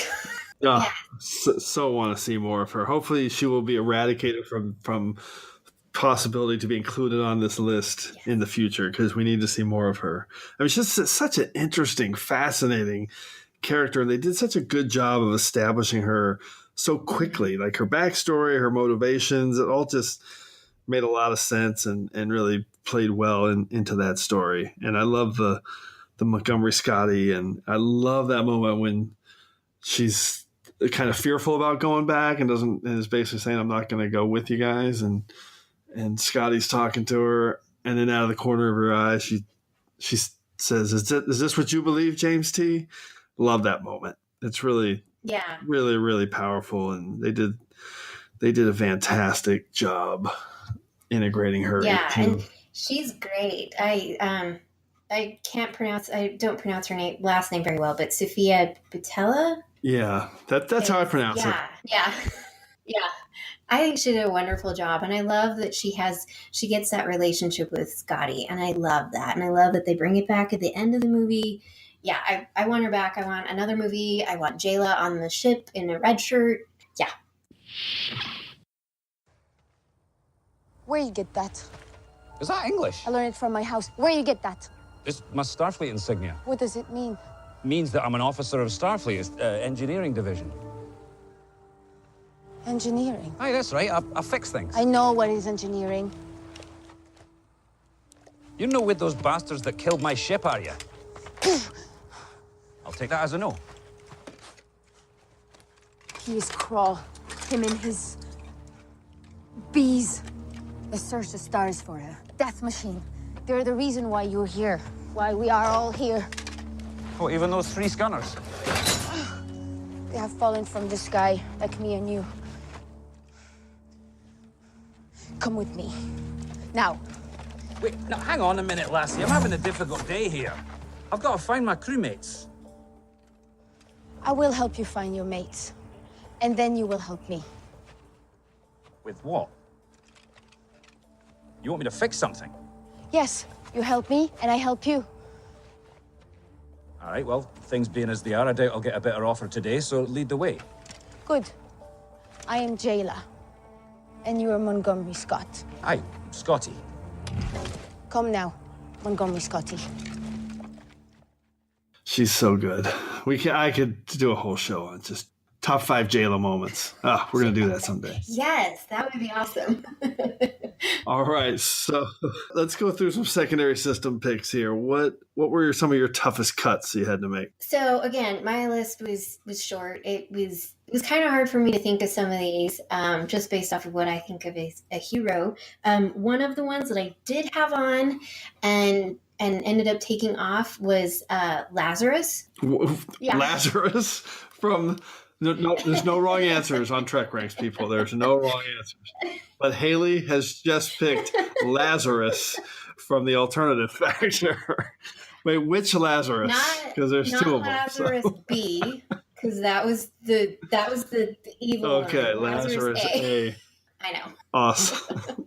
Speaker 2: So want to see more of her. Hopefully she will be eradicated from possibility to be included on this list in the future, because we need to see more of her. I mean, she's just such an interesting, fascinating character, and they did such a good job of establishing her so quickly. Like her backstory, her motivations, it all just made a lot of sense and really played well into that story. And I love the Montgomery Scotty, and I love that moment when she's kind of fearful about going back and is basically saying, I'm not going to go with you guys. And Scotty's talking to her, and then out of the corner of her eye, she says, is this what you believe, James T? Love that moment. It's really, really, really powerful. And they did a fantastic job integrating her.
Speaker 3: Yeah. And she's great. I don't pronounce her last name very well, but Sophia Boutella.
Speaker 2: Yeah, that's how I pronounce it.
Speaker 3: Yeah. I think she did a wonderful job, and I love that she gets that relationship with Scotty, and I love that, and I love that they bring it back at the end of the movie. Yeah, I want her back. I want another movie. I want Jayla on the ship in a red shirt. Yeah.
Speaker 19: Where you get that?
Speaker 20: Is that English?
Speaker 19: I learned it from my house. Where you get that?
Speaker 20: It's my Starfleet insignia.
Speaker 19: What does it mean?
Speaker 20: Means that I'm an officer of Starfleet's engineering division.
Speaker 19: Engineering?
Speaker 20: Aye, that's right. I fix things.
Speaker 19: I know what is engineering.
Speaker 20: You're no with those bastards that killed my ship, are you? I'll take that as a no.
Speaker 19: He is Crawl. Him and his bees. They search the stars for a death machine. They're the reason why you're here. Why we are all here.
Speaker 20: Oh, even those 3 scanners?
Speaker 19: They have fallen from the sky, like me and you. Come with me. Now.
Speaker 20: Wait, now hang on a minute, lassie. I'm having a difficult day here. I've got to find my crewmates.
Speaker 19: I will help you find your mates. And then you will help me.
Speaker 20: With what? You want me to fix something?
Speaker 19: Yes, you help me, and I help you.
Speaker 20: All right, well, things being as they are, I doubt I'll get a better offer today, so lead the way.
Speaker 19: Good. I am Jayla, and you are Montgomery Scott.
Speaker 20: Aye, Scotty.
Speaker 19: Come now, Montgomery Scotty.
Speaker 2: She's so good. I could do a whole show on just top 5 Jayla moments. We're going to do that someday.
Speaker 3: Yes, that would be awesome.
Speaker 2: All right, so let's go through some secondary system picks here. What were some of your toughest cuts you had to make?
Speaker 3: So again, my list was short. It was kind of hard for me to think of some of these, just based off of what I think of as a hero. One of the ones that I did have on and ended up taking off was Lazarus.
Speaker 2: Yeah. Lazarus from... No, there's no wrong answers on TrekRanks, people. There's no wrong answers. But Hayley has just picked Lazarus from the alternative factor. Wait, which Lazarus? Because there's 2 of them.
Speaker 3: Lazarus B, because that was the evil one.
Speaker 2: Okay, Lazarus A.
Speaker 3: I know.
Speaker 2: Awesome.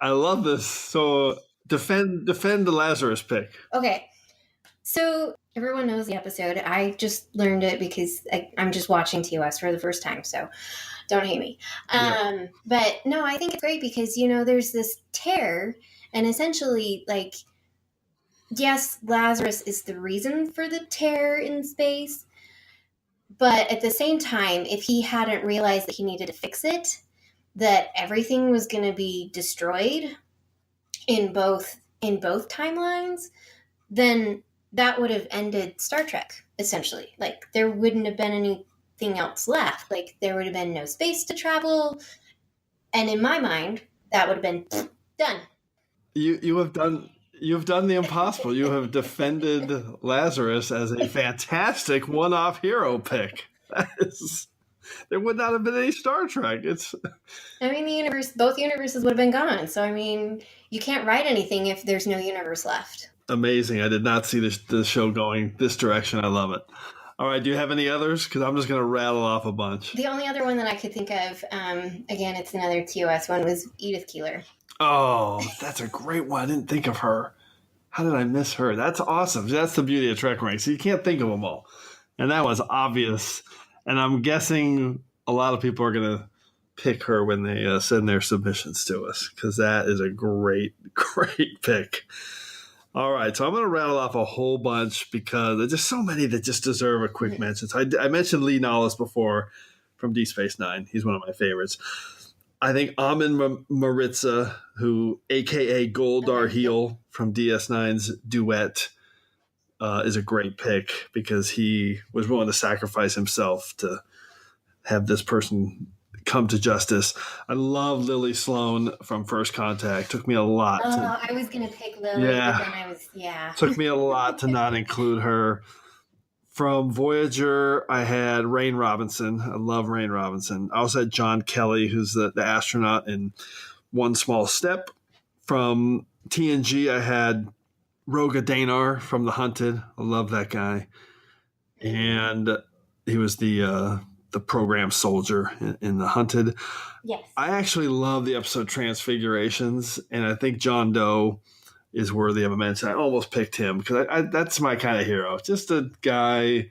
Speaker 2: I love this. So defend the Lazarus pick.
Speaker 3: Okay. So everyone knows the episode. I just learned it because I'm just watching TOS for the first time, so don't hate me.
Speaker 2: Yeah.
Speaker 3: But no, I think it's great because, there's this tear, and essentially, yes, Lazarus is the reason for the tear in space, but at the same time, if he hadn't realized that he needed to fix it, that everything was going to be destroyed in both timelines, then that would have ended Star Trek, essentially. There wouldn't have been anything else left. There would have been no space to travel. And in my mind, that would have been done.
Speaker 2: You've done the impossible. You have defended Lazarus as a fantastic one-off hero pick. There would not have been any Star Trek.
Speaker 3: Both universes would have been gone. So, you can't write anything if there's no universe left.
Speaker 2: Amazing. I did not see the show going this direction. I love it. All right. Do you have any others? Because I'm just going to rattle off a bunch.
Speaker 3: The only other one that I could think of, again, it's another TOS one, was Edith Keeler.
Speaker 2: Oh, that's a great one. I didn't think of her. How did I miss her? That's awesome. That's the beauty of TrekRanks. So you can't think of them all. And that was obvious. And I'm guessing a lot of people are going to pick her when they send their submissions to us, because that is a great, great pick. All right, so I'm going to rattle off a whole bunch because there's just so many that just deserve a quick mention. So I mentioned Lee Nollis before from Deep Space Nine. He's one of my favorites. I think Amin Maritza, who AKA Goldar Heel from DS9's Duet, is a great pick because he was willing to sacrifice himself to have this person come to justice. I love Lily Sloan from First Contact. Took me a lot.
Speaker 3: I was going to pick Lily, but then
Speaker 2: Took me a lot to not include her. From Voyager, I had Rain Robinson. I love Rain Robinson. I also had John Kelly, who's the astronaut in One Small Step. From TNG, I had Roga Danar from The Hunted. I love that guy. And he was the program soldier in The Hunted.
Speaker 3: Yes.
Speaker 2: I actually love the episode Transfigurations, and I think John Doe is worthy of a mention. I almost picked him because that's my kind of hero. Just a guy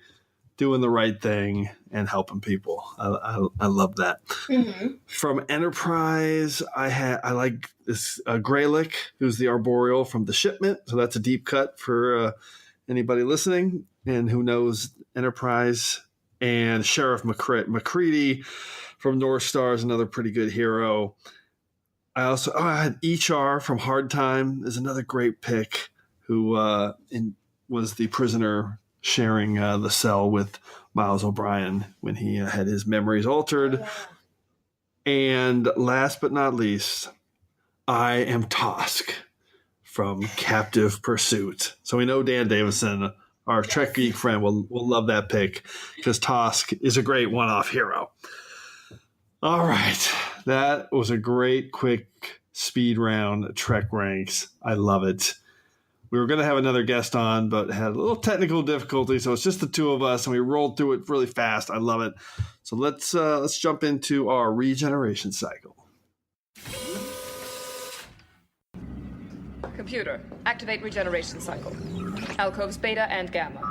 Speaker 2: doing the right thing and helping people. I love that.
Speaker 3: Mm-hmm.
Speaker 2: From Enterprise, I like this Greylick, who's the Arboreal from The Shipment. So that's a deep cut for anybody listening and who knows Enterprise. And Sheriff McCready from North Star is another pretty good hero. I had HR from Hard Time is another great pick, who was the prisoner sharing the cell with Miles O'Brien when he had his memories altered.
Speaker 3: Yeah.
Speaker 2: And last but not least, I am Tosk from Captive Pursuit. So we know Dan Davison, our Trek geek friend, will love that pick because Tosk is a great one-off hero. All right. That was a great, quick speed round Trek Ranks. I love it. We were going to have another guest on, but had a little technical difficulty, so it's just the two of us, and we rolled through it really fast. I love it. So let's jump into our regeneration cycle.
Speaker 15: Computer, activate regeneration cycle. Alcoves beta and gamma.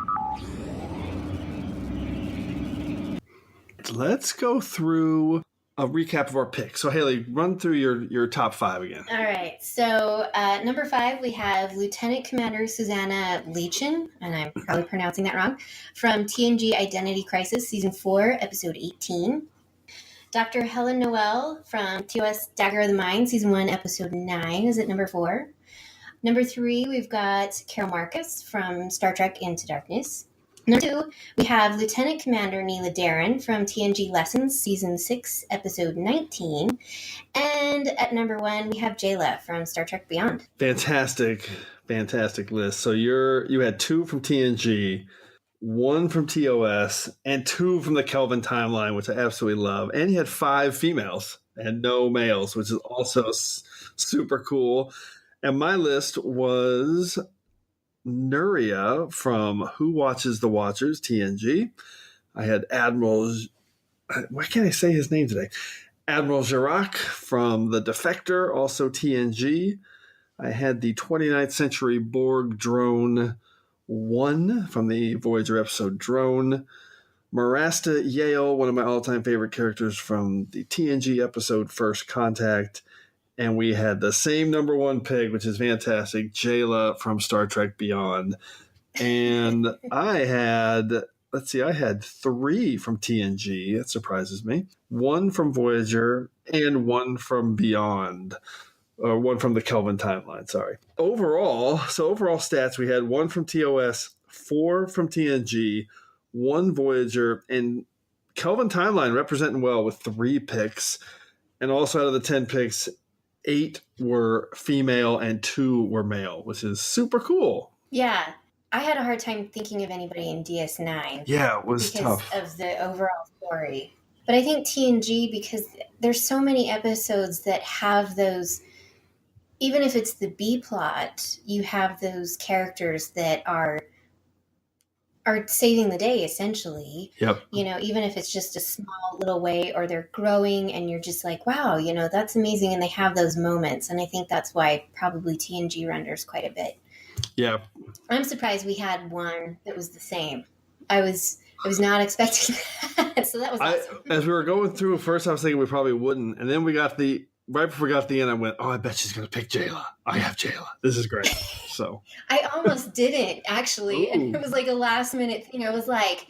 Speaker 2: Let's go through a recap of our picks. So, Hayley, run through your top 5 again.
Speaker 3: All right. So, number 5, we have Lieutenant Commander Susanna Leachin, and I'm probably pronouncing that wrong, from TNG Identity Crisis, Season 4, Episode 18. Dr. Helen Noel from TOS Dagger of the Mind, Season 1, Episode 9, is at number 4. Number 3, we've got Carol Marcus from Star Trek Into Darkness. Number 2, we have Lieutenant Commander Neela Darren from TNG Lessons, Season 6, Episode 19. And at number 1, we have Jayla from Star Trek Beyond.
Speaker 2: Fantastic list. So you had 2 from TNG, 1 from TOS, and 2 from the Kelvin timeline, which I absolutely love. And you had 5 females and no males, which is also super cool. And my list was Nuria from Who Watches the Watchers, TNG. I had Admiral, why can't I say his name today? Admiral Jirac from The Defector, also TNG. I had the 29th Century Borg drone 1 from the Voyager episode Drone. Marasta Yale, one of my all-time favorite characters from the TNG episode First Contact. And we had the same number 1 pick, which is fantastic, Jayla from Star Trek Beyond. And I had 3 from TNG. That surprises me. 1 from Voyager and 1 from Beyond. Or 1 from the Kelvin timeline, sorry. Overall stats, we had 1 from TOS, 4 from TNG, 1 Voyager, and Kelvin timeline representing well with 3 picks. And also out of the 10 picks, 8 were female and 2 were male, which is super cool.
Speaker 3: Yeah. I had a hard time thinking of anybody in DS9.
Speaker 2: Yeah, it was tough.
Speaker 3: Because of the overall story. But I think TNG, because there's so many episodes that have those, even if it's the B plot, you have those characters that are saving the day, essentially.
Speaker 2: Yep.
Speaker 3: Even if it's just a small little way, or they're growing and you're just like, wow, that's amazing. And they have those moments. And I think that's why probably TNG renders quite a bit.
Speaker 2: Yeah.
Speaker 3: I'm surprised we had one that was the same. I was not expecting that. So that was awesome.
Speaker 2: As we were going through, first I was thinking we probably wouldn't. And then right before we got to the end, I went, I bet she's going to pick Jayla. I have Jayla. This is great. So
Speaker 3: I almost didn't, actually. And it was like a last minute thing. I was like,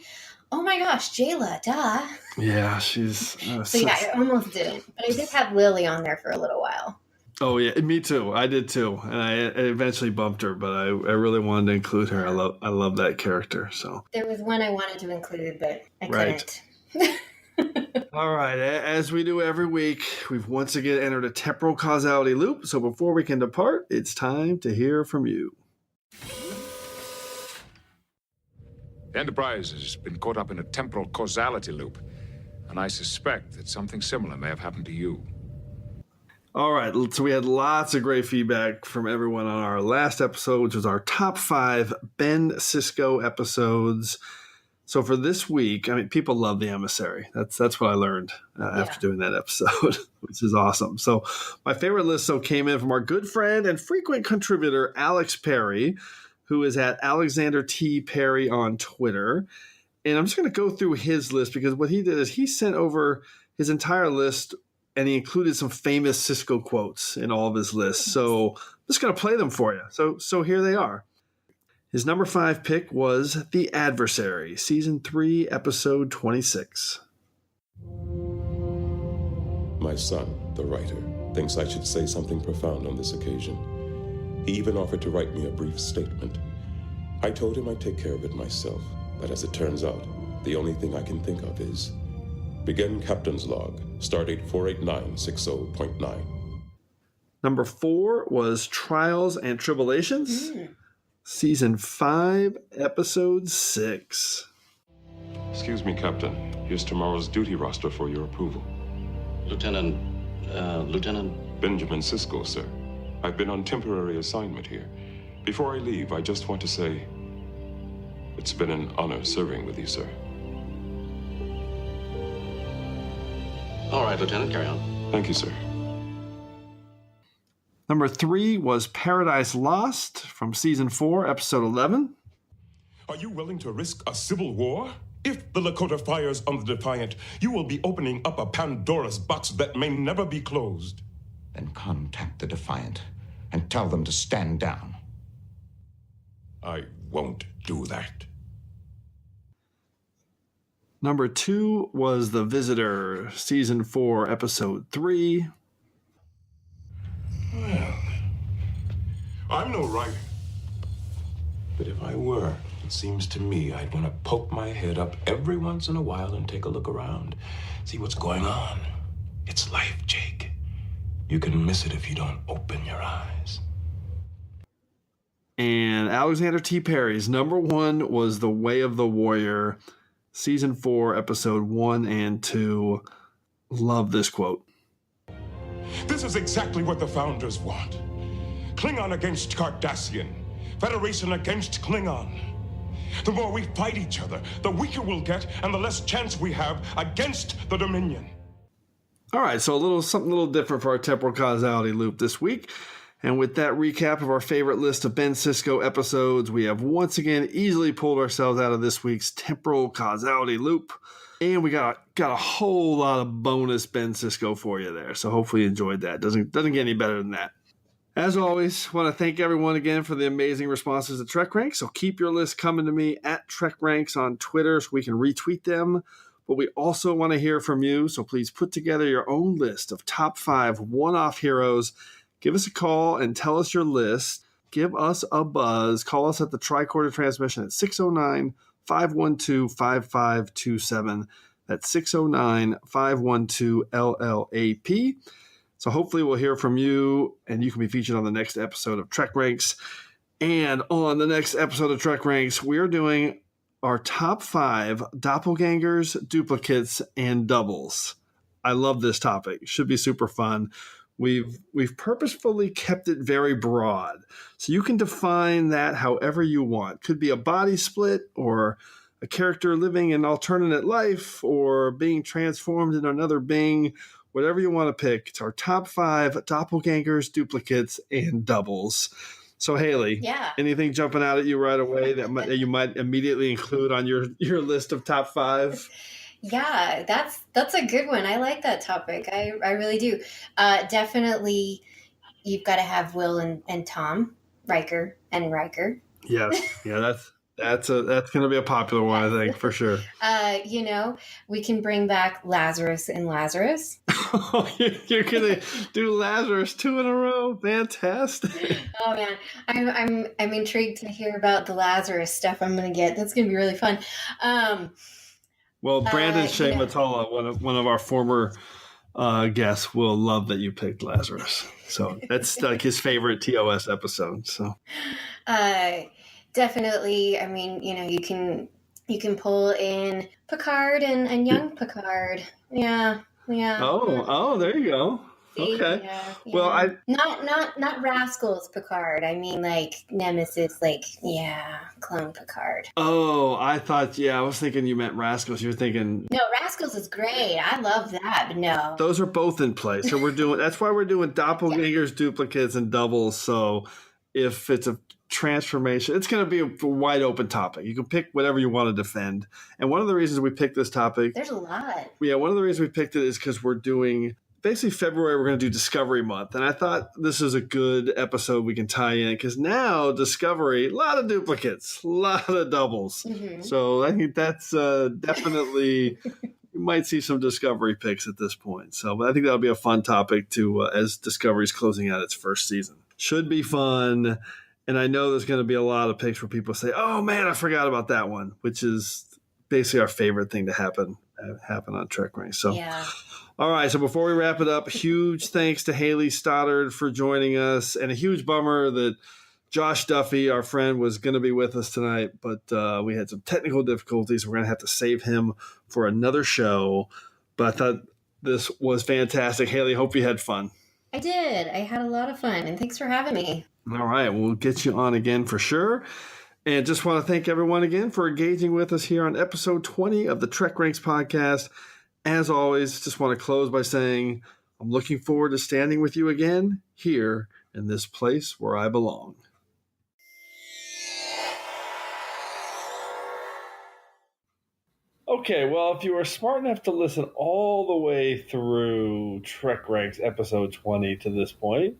Speaker 3: Oh my gosh, Jayla, duh.
Speaker 2: Yeah, she's...
Speaker 3: So yeah, I almost didn't. But I did have Lily on there for a little while.
Speaker 2: Oh yeah, me too. I did too, and I eventually bumped her, but I really wanted to include her. I love that character. So
Speaker 3: there was one I wanted to include, but I couldn't.
Speaker 2: All right, as we do every week, we've once again entered a temporal causality loop. So before we can depart, it's time to hear from you.
Speaker 10: The Enterprise has been caught up in a temporal causality loop, and I suspect that something similar may have happened to you.
Speaker 2: All right, so we had lots of great feedback from everyone on our last episode, which was our top 5 Ben Sisko episodes. So for this week, I mean, people love The Emissary. That's what I learned after doing that episode, which is awesome. So my favorite list came in from our good friend and frequent contributor, Alex Perry, who is at Alexander T. Perry on Twitter. And I'm just going to go through his list because what he did is he sent over his entire list and he included some famous Sisko quotes in all of his lists. So I'm just going to play them for you. So here they are. His number 5 pick was The Adversary, Season 3, Episode 26.
Speaker 21: My son, the writer, thinks I should say something profound on this occasion. He even offered to write me a brief statement. I told him I'd take care of it myself, but as it turns out, the only thing I can think of is begin Captain's Log, Stardate 48960.9.
Speaker 2: Number 4 was Trials and Tribulations, Season 5, Episode 6.
Speaker 21: Excuse me, Captain. Here's tomorrow's duty roster for your approval.
Speaker 22: Lieutenant
Speaker 21: Benjamin Sisko, sir. I've been on temporary assignment here. Before I leave, I just want to say it's been an honor serving with you, sir.
Speaker 22: All right, Lieutenant, carry on.
Speaker 21: Thank you, sir.
Speaker 2: Number 3 was Paradise Lost from Season 4, Episode 11.
Speaker 21: Are you willing to risk a civil war? If the Lakota fires on the Defiant, you will be opening up a Pandora's box that may never be closed.
Speaker 23: Then contact the Defiant and tell them to stand down.
Speaker 21: I won't do that.
Speaker 2: Number 2 was The Visitor, Season 4, Episode 3.
Speaker 21: Well, I'm no writer. But if I were, it seems to me I'd want to poke my head up every once in a while and take a look around. See what's going on. It's life, Jake. You can miss it if you don't open your eyes.
Speaker 2: And Alexander T. Perry's number 1 was The Way of the Warrior, Season 4, Episode 1 and 2. Love this quote.
Speaker 21: This is exactly what the Founders want. Klingon against Cardassian. Federation against Klingon. The more we fight each other, the weaker we'll get and the less chance we have against the Dominion.
Speaker 2: All right, so something a little different for our temporal causality loop this week. And with that recap of our favorite list of Ben Sisko episodes, we have once again easily pulled ourselves out of this week's temporal causality loop. And we got a whole lot of bonus Ben Sisko for you there. So hopefully you enjoyed that. Doesn't get any better than that. As always, want to thank everyone again for the amazing responses to TrekRanks. So keep your list coming to me at TrekRanks on Twitter so we can retweet them. But we also want to hear from you. So please put together your own list of top 5 one-off heroes. Give us a call and tell us your list. Give us a buzz. Call us at the Tricorder transmission at 609-512-5527. That's 609-512-LLAP. So hopefully we'll hear from you and you can be featured on the next episode of TrekRanks. And on the next episode of TrekRanks, we're doing our top 5 doppelgangers, duplicates, and doubles. I love this topic. It should be super fun. We've purposefully kept it very broad. So you can define that however you want. Could be a body split or a character living an alternate life or being transformed into another being. Whatever you want to pick. It's our top 5 doppelgangers, duplicates, and doubles. So Hayley, anything jumping out at you right away that you might immediately include on your list of top 5?
Speaker 3: Yeah, that's a good one. I like that topic. I really do. Definitely, you've got to have Will and Tom, Riker and Riker.
Speaker 2: Yes, yeah, That's going to be a popular one, I think, for sure.
Speaker 3: We can bring back Lazarus and Lazarus.
Speaker 2: You're going to do Lazarus 2 in a row? Fantastic.
Speaker 3: Oh man, I'm intrigued to hear about the Lazarus stuff I'm going to get. That's going to be really fun.
Speaker 2: Well, Brandon Shea Matola, one of our former guests, will love that you picked Lazarus. So that's like his favorite TOS episode. So
Speaker 3: definitely, I mean, you can pull in Picard and young Picard. Yeah.
Speaker 2: Oh, there you go. Okay.
Speaker 3: Yeah.
Speaker 2: Well,
Speaker 3: not Rascals Picard. I mean, like Nemesis, clone Picard.
Speaker 2: Oh, I was thinking you meant Rascals. You were thinking.
Speaker 3: No, Rascals is great. I love that, but no.
Speaker 2: Those are both in play. So that's why we're doing doppelgangers, duplicates, and doubles. So if it's a transformation, it's going to be a wide open topic. You can pick whatever you want to defend. And one of the reasons we picked this topic.
Speaker 3: There's a lot.
Speaker 2: Yeah, one of the reasons we picked it is because we're doing. Basically, February, we're going to do Discovery Month. And I thought this is a good episode we can tie in because now Discovery, a lot of duplicates, a lot of doubles. Mm-hmm. So I think that's definitely, you might see some Discovery picks at this point. So but I think that'll be a fun topic to as Discovery's closing out its first season. Should be fun. And I know there's going to be a lot of picks where people say, oh, man, I forgot about that one, which is basically our favorite thing to happen on TrekRanks. So. Yeah. All right, so before we wrap it up, huge thanks to Hayley Stoddart for joining us, and a huge bummer that Josh Duffy, our friend, was going to be with us tonight, but we had some technical difficulties. We're going to have to save him for another show, but I thought this was fantastic. Hayley, hope you had fun.
Speaker 3: I did. I had a lot of fun, and thanks for having me.
Speaker 2: All right, we'll get you on again for sure. And just want to thank everyone again for engaging with us here on episode 20 of the TrekRanks podcast. As always, just want to close by saying I'm looking forward to standing with you again here in this place where I belong. Okay, well, if you were smart enough to listen all the way through TrekRanks episode 20 to this point,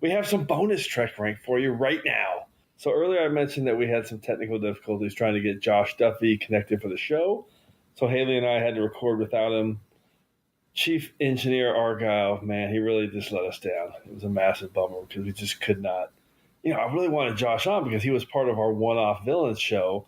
Speaker 2: we have some bonus TrekRank for you right now. So earlier I mentioned that we had some technical difficulties trying to get Josh Duffy connected for the show. So Hayley and I had to record without him. Chief Engineer Argyle, man, he really just let us down. It was a massive bummer because we just could not. I really wanted Josh on because he was part of our one-off villains show.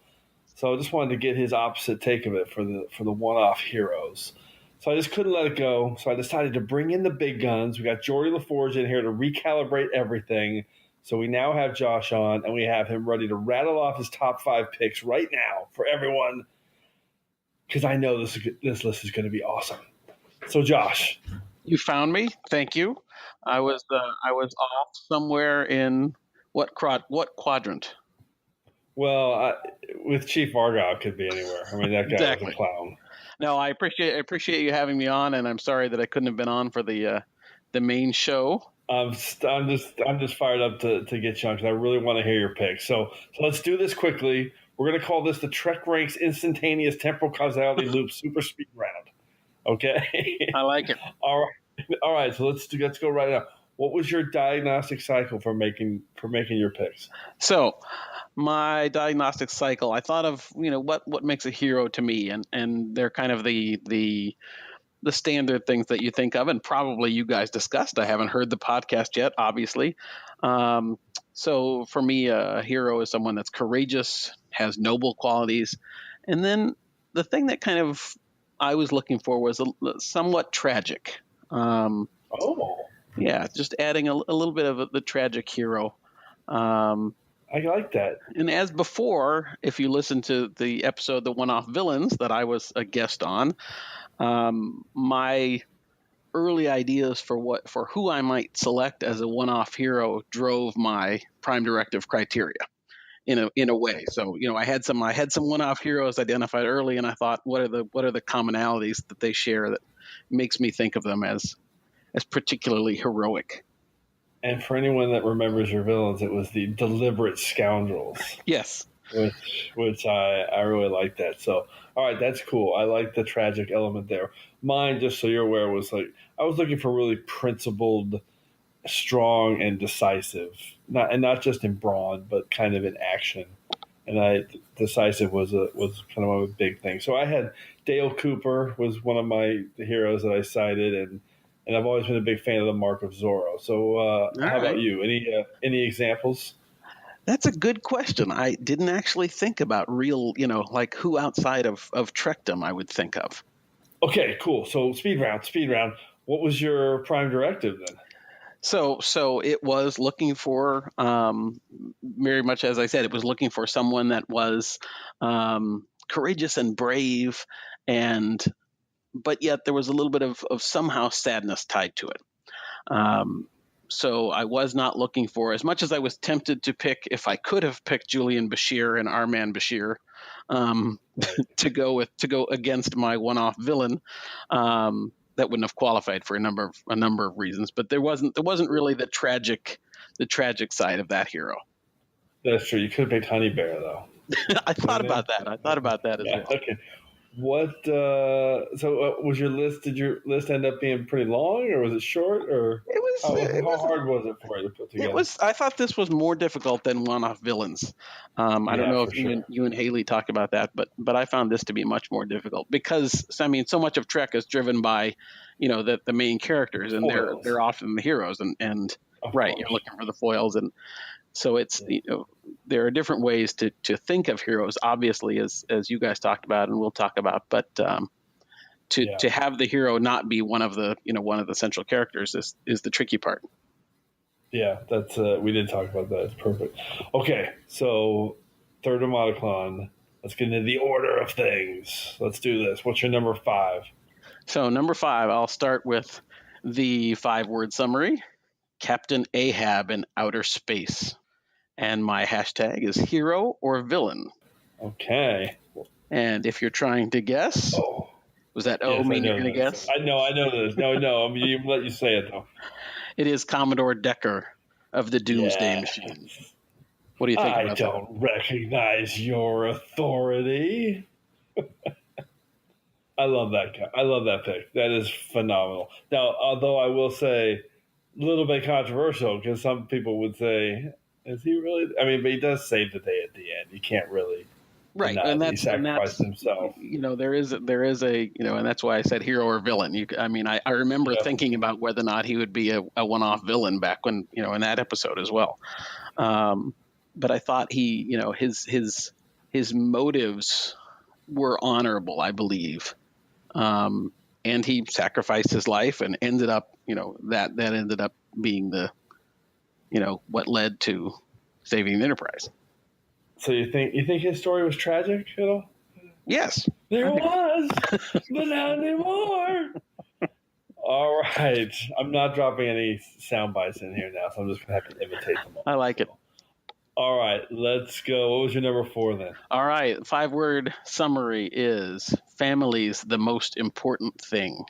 Speaker 2: So I just wanted to get his opposite take of it for the one-off heroes. So I just couldn't let it go. So I decided to bring in the big guns. We got Geordi LaForge in here to recalibrate everything. So we now have Josh on, and we have him ready to rattle off his top 5 picks right now for everyone. Because I know this list is going to be awesome. So, Josh,
Speaker 1: you found me. Thank you. I was off somewhere in what quadrant?
Speaker 2: Well, with Chief Argyle, it could be anywhere. I mean, that guy was a clown.
Speaker 1: No, I appreciate you having me on, and I'm sorry that I couldn't have been on for the main show.
Speaker 2: I'm just fired up to get you on because I really want to hear your picks. So let's do this quickly. We're going to call this the TrekRanks Instantaneous Temporal Causality Loop Super Speed Round. Okay?
Speaker 1: I like it.
Speaker 2: All right. So let's go right now. What was your diagnostic cycle for making your picks?
Speaker 1: So my diagnostic cycle, I thought of what makes a hero to me, and they're kind of the standard things that you think of, and probably you guys discussed. I haven't heard the podcast yet, obviously. So for me, a hero is someone that's courageous, has noble qualities. And then the thing that kind of I was looking for was somewhat tragic. Yeah, just adding a little bit of the tragic hero.
Speaker 2: I like that.
Speaker 1: And as before, if you listen to the episode, The One-Off Villains, that I was a guest on, my early ideas for who I might select as a one-off hero drove my Prime Directive criteria in a way. So I had some one-off heroes identified early, and I thought, what are the commonalities that they share that makes me think of them as particularly heroic?
Speaker 2: And for anyone that remembers your villains, it was the deliberate scoundrels.
Speaker 1: Yes.
Speaker 2: Which I really like that. So, all right, that's cool. I like the tragic element there. Mine, just so you're aware, was like I was looking for really principled, strong, and decisive. Not just in brawn, but kind of in action and Decisive was kind of a big thing. So I had Dale Cooper was one of my heroes that I cited, and I've always been a big fan of the Mark of Zorro. So how about you? Any examples?
Speaker 1: That's a good question. I didn't actually think about real, like who outside of Trekdom I would think of.
Speaker 2: Okay, cool. So speed round. What was your Prime Directive then?
Speaker 1: So it was looking for, very much as I said, it was looking for someone that was courageous and brave, but yet there was a little bit of somehow sadness tied to it. So I was not looking for, as much as I was tempted to pick, if I could have picked Julian Bashir and Arman Bashir to go against my one-off villain. That wouldn't have qualified for a number of reasons, but there wasn't really the tragic side of that hero.
Speaker 2: That's true. You could have picked Honey Bear though.
Speaker 1: I thought about that as well.
Speaker 2: Okay. What? Was your list? Did your list end up being pretty long, or was it short? Or how hard was it for you to put together?
Speaker 1: I thought this was more difficult than one-off villains. I don't know if you and Hayley talked about that, but I found this to be much more difficult because so much of Trek is driven by, the main characters, and they're often the heroes, and right, you're looking for the foils, and so it's there are different ways to think of heroes, obviously, as you guys talked about and we'll talk about, but to have the hero not be one of the central characters is the tricky part.
Speaker 2: Yeah, that's we did talk about that. It's perfect. Okay, so third Automaticon. Let's get into the order of things. Let's do this. What's your number 5?
Speaker 1: So number 5, I'll start with the 5-word summary: Captain Ahab in outer space. And my hashtag is hero or villain.
Speaker 2: Okay.
Speaker 1: And if you're trying to guess, was that mean you're going to guess?
Speaker 2: I know this. No, I'm going to let you say it, though.
Speaker 1: It is Commodore Decker of the Doomsday Machine. What do you think about that?
Speaker 2: I don't recognize your authority. I love that guy. I love that pick. That is phenomenal. Now, although I will say, a little bit controversial, because some people would say, is he really? I mean, but he does save the day at the end. You can't really,
Speaker 1: right? And he sacrificed himself. There is a and that's why I said hero or villain. I remember thinking about whether or not he would be a one-off villain back when in that episode as well. But I thought his motives were honorable, I believe, and he sacrificed his life and ended up that ended up being the what led to saving the Enterprise.
Speaker 2: So you think his story was tragic at all?
Speaker 1: Yes.
Speaker 2: There was, but not anymore. All right. I'm not dropping any sound bites in here now, so I'm just going to have to imitate them all.
Speaker 1: I like it.
Speaker 2: All right, let's go. What was your number 4 then?
Speaker 1: All right. 5-word summary is family's the most important thing.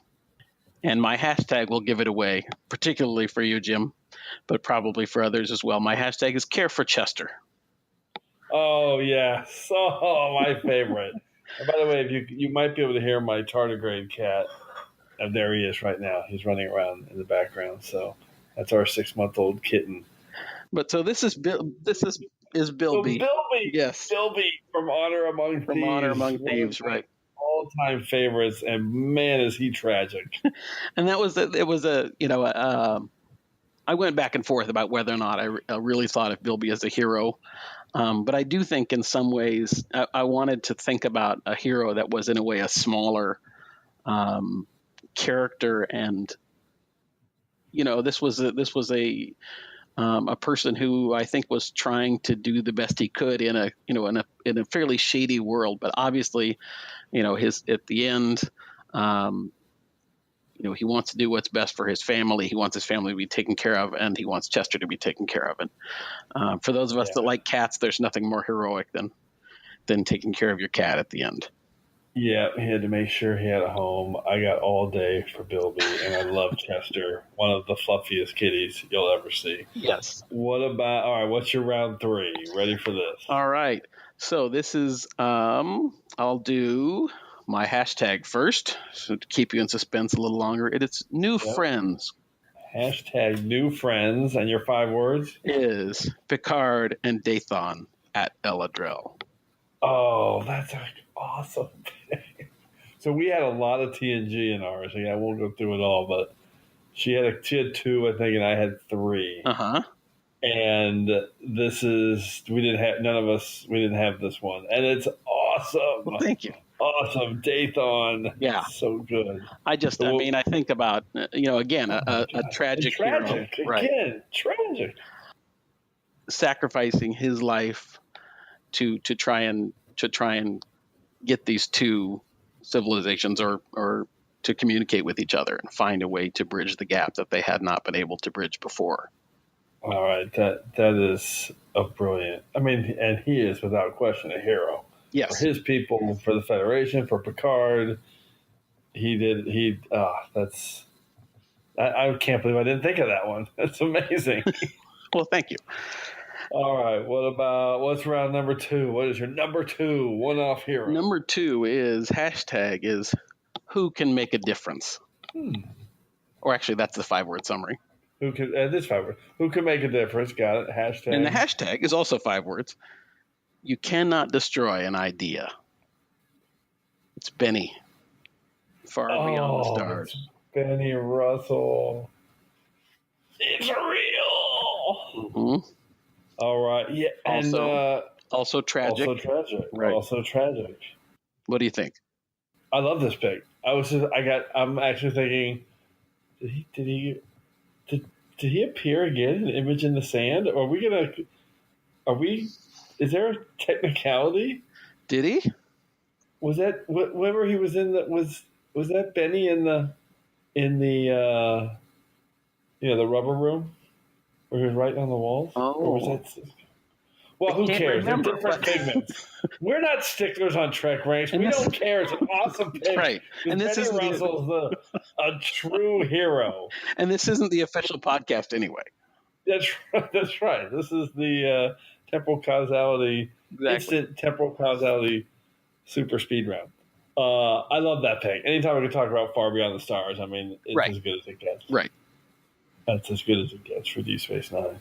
Speaker 1: And my hashtag will give it away, particularly for you, Jim, but probably for others as well. My hashtag is Care for Chester.
Speaker 2: Oh, yes. Oh, my favorite. And by the way, you might be able to hear my tardigrade cat. And there he is right now. He's running around in the background. So that's our 6-month-old kitten.
Speaker 1: But so this is Bilby.
Speaker 2: Bilby.
Speaker 1: Yes.
Speaker 2: Bilby from Honor Among Thieves.
Speaker 1: Honor Among Thieves, right.
Speaker 2: All-time favorites, and man, is he tragic.
Speaker 1: And that was I went back and forth about whether or not I really thought of Bilby as a hero. But I do think in some ways I wanted to think about a hero that was in a way a smaller character. And, this was a person who I think was trying to do the best he could in a fairly shady world. But obviously, at the end, he wants to do what's best for his family. He wants his family to be taken care of, and he wants Chester to be taken care of. And for those of us that like cats, there's nothing more heroic than taking care of your cat at the end.
Speaker 2: Yeah, he had to make sure he had a home. I got all day for Bilby, and I love Chester, one of the fluffiest kitties you'll ever see.
Speaker 1: Yes.
Speaker 2: All right, what's your round 3? Ready for this?
Speaker 1: All right. So this is, I'll do my hashtag first, so to keep you in suspense a little longer. It's new friends.
Speaker 2: Hashtag new friends, and your 5 words?
Speaker 1: Is Picard and Dathan at Eladrel.
Speaker 2: Oh, that's awesome. So we had a lot of TNG in ours. I won't go through it all, but she had 2, I think, and I had 3. And this is we didn't have this one, and it's awesome.
Speaker 1: Well, thank you.
Speaker 2: Awesome, Dathan.
Speaker 1: Yeah,
Speaker 2: so good.
Speaker 1: I think about again a tragic hero,
Speaker 2: right? Tragic,
Speaker 1: sacrificing his life to try and get these two civilizations or to communicate with each other and find a way to bridge the gap that they had not been able to bridge before.
Speaker 2: All right, that is a brilliant. I mean, and he is without question a hero.
Speaker 1: Yes,
Speaker 2: for his people, for the Federation, for Picard. That's. I can't believe I didn't think of that one. That's amazing.
Speaker 1: Well, thank you.
Speaker 2: All right, what's round number 2? What is your number 2 one-off hero?
Speaker 1: Number 2 is who can make a difference. Or actually, that's the 5-word summary.
Speaker 2: Who can? This 5 words. Who can make a difference? Got it. Hashtag.
Speaker 1: And the hashtag is also 5 words. You cannot destroy an idea. It's Benny. Far beyond the stars.
Speaker 2: Benny Russell. It's real. All right. Yeah.
Speaker 1: Also tragic.
Speaker 2: Also tragic.
Speaker 1: Right.
Speaker 2: Also tragic.
Speaker 1: What do you think?
Speaker 2: I love this pick. I'm actually thinking, did he appear again in Image in the Sand? Or is there a technicality?
Speaker 1: Did he?
Speaker 2: Was that whenever he was in was that Benny in the the rubber room where he was writing on the walls?
Speaker 1: Oh.
Speaker 2: Or was that? Well, who cares? They're different pigments. We're not sticklers on TrekRanks. We don't care. It's an awesome pick.
Speaker 1: Right. And this is
Speaker 2: Russell's a true hero.
Speaker 1: And this isn't the official podcast anyway.
Speaker 2: That's right. This is the temporal causality, instant temporal causality super speed round. I love that pick. Anytime we can talk about Far Beyond the Stars, I mean, it's as good as it gets.
Speaker 1: Right.
Speaker 2: That's as good as it gets for Deep Space Nine.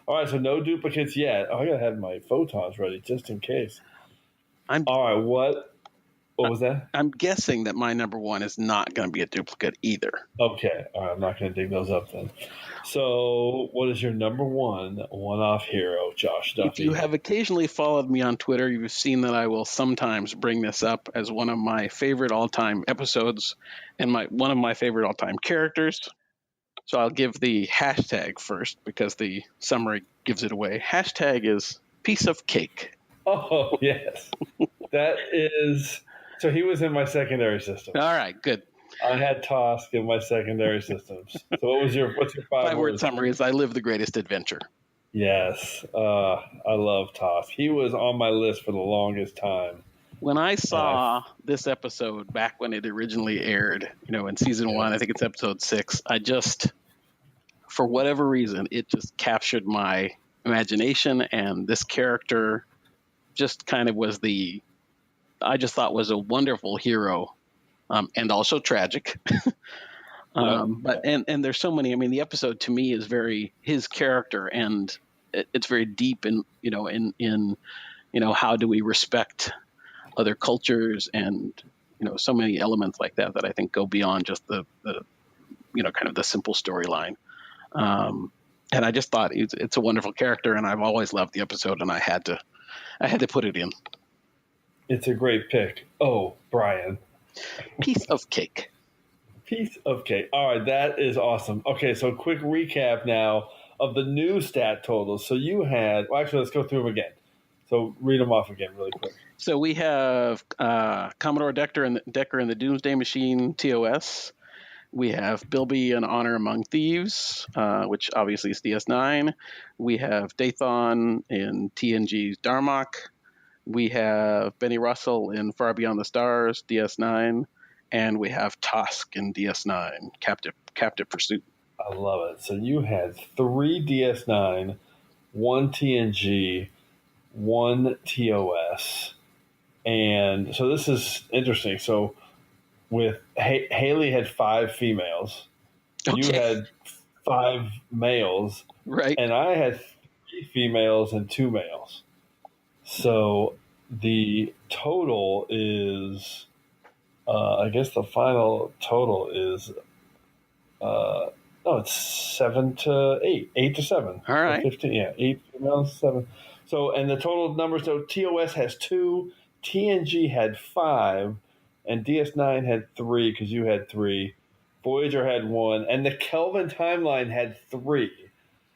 Speaker 2: All right, so no duplicates yet. Oh, I gotta have my photons ready just in case. All right, what was that?
Speaker 1: I'm guessing that my number 1 is not going to be a duplicate either.
Speaker 2: Okay, all right, I'm not going to dig those up then. So, what is your number 1 one-off hero, Josh Duffy?
Speaker 1: If you have occasionally followed me on Twitter, you've seen that I will sometimes bring this up as one of my favorite all-time episodes and one of my favorite all-time characters. So I'll give the hashtag first because the summary gives it away. Hashtag is piece of cake.
Speaker 2: Oh, yes. That is... So he was in my secondary system.
Speaker 1: All right, good.
Speaker 2: I had Tosk in my secondary systems. So what's your
Speaker 1: 5-word summary is I live the greatest adventure.
Speaker 2: Yes. I love Tosk. He was on my list for the longest time.
Speaker 1: When I saw this episode back when it originally aired, in season 1, I think it's episode 6, I just, for whatever reason, it just captured my imagination, and this character just kind of I just thought was a wonderful hero, and also tragic. But there's so many. I mean, the episode to me is very his character, and it's very deep in how do we respect other cultures, and so many elements like that I think go beyond just the kind of the simple storyline. And I just thought it's a wonderful character, and I've always loved the episode, and I had to put it in.
Speaker 2: It's a great pick. Oh, Brian.
Speaker 1: Piece of cake.
Speaker 2: Piece of cake. All right, that is awesome. Okay, so quick recap now of the new stat totals. So you had, actually, let's go through them again. So read them off again really quick.
Speaker 1: So we have Commodore Decker and the Doomsday Machine TOS. We have Bilby and Honor Among Thieves, which obviously is DS9. We have Dathan in TNG's Darmok. We have Benny Russell in Far Beyond the Stars, DS9. And we have Tosk in DS9, Captive Pursuit.
Speaker 2: I love it. So you had 3 DS9, 1 TNG, 1 TOS. And so this is interesting. So with Hayley had 5 females. Okay. You had 5 males.
Speaker 1: Right.
Speaker 2: And I had 3 females and 2 males. So The total is, I guess the final total is, it's 7 to 8, 8 to 7.
Speaker 1: All right.
Speaker 2: 15, yeah, 8, 7. So, and the total numbers, so TOS has 2, TNG had 5, and DS9 had 3 because you had 3. Voyager had 1, and the Kelvin timeline had 3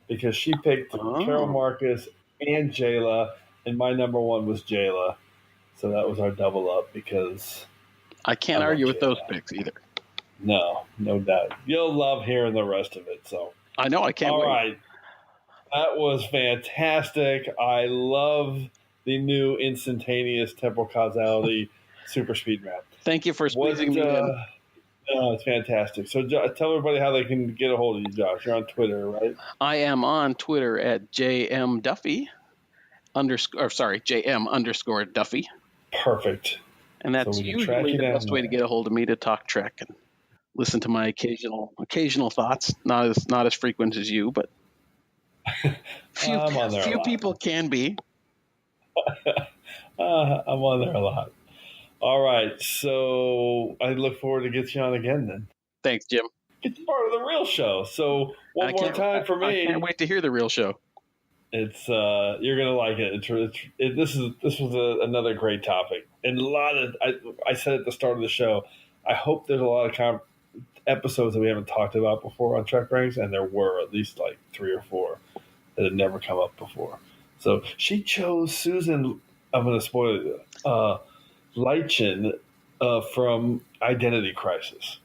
Speaker 2: because she picked Carol Marcus and Jayla, and my number 1 was Jayla. So that was our double up because
Speaker 1: I can't argue with those picks either.
Speaker 2: No doubt. You'll love hearing the rest of it. So
Speaker 1: I know, I can't wait.
Speaker 2: All right. That was fantastic. I love the new instantaneous temporal causality super speed map.
Speaker 1: Thank you for squeezing me in.
Speaker 2: No, it's fantastic. So tell everybody how they can get a hold of you, Josh. You're on Twitter, right?
Speaker 1: I am on Twitter at JM_Duffy.
Speaker 2: Perfect.
Speaker 1: And that's usually the best way to get a hold of me to talk Trek and listen to my occasional thoughts. Not as frequent as you, but few people can be.
Speaker 2: I'm on there a lot. All right, so I look forward to getting you on again then.
Speaker 1: Thanks, Jim.
Speaker 2: It's part of the real show. So one more time for me.
Speaker 1: I can't wait to hear the real show.
Speaker 2: It's you're gonna like it. This was another great topic, and a lot of I said at the start of the show. I hope there's a lot of episodes that we haven't talked about before on TrekRanks, and there were at least like 3 or 4 that had never come up before. So she chose Susan. I'm gonna spoil it. Leitchen from Identity Crisis.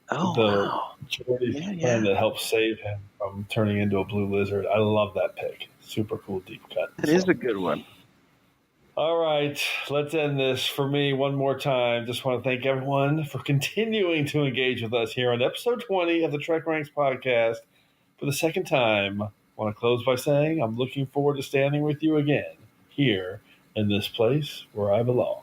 Speaker 2: Geordie's friend that helped save him from turning into a blue lizard. I love that pick. Super cool deep cut.
Speaker 1: It is a good one.
Speaker 2: All right, let's end this. For me, one more time, just want to thank everyone for continuing to engage with us here on episode 20 of the TrekRanks podcast. For the second time, I want to close by saying I'm looking forward to standing with you again here in this place where I belong.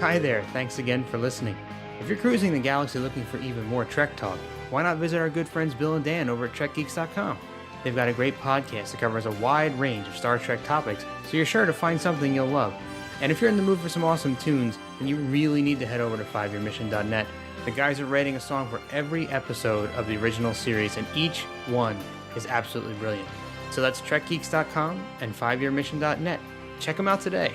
Speaker 5: Hi there, thanks again for listening. If you're cruising the galaxy looking for even more Trek talk, why not visit our good friends Bill and Dan over at TrekGeeks.com? They've got a great podcast that covers a wide range of Star Trek topics, so you're sure to find something you'll love. And if you're in the mood for some awesome tunes, then you really need to head over to 5yearmission.net. The guys are writing a song for every episode of the original series, and each one is absolutely brilliant. So that's TrekGeeks.com and 5yearmission.net. Check them out today.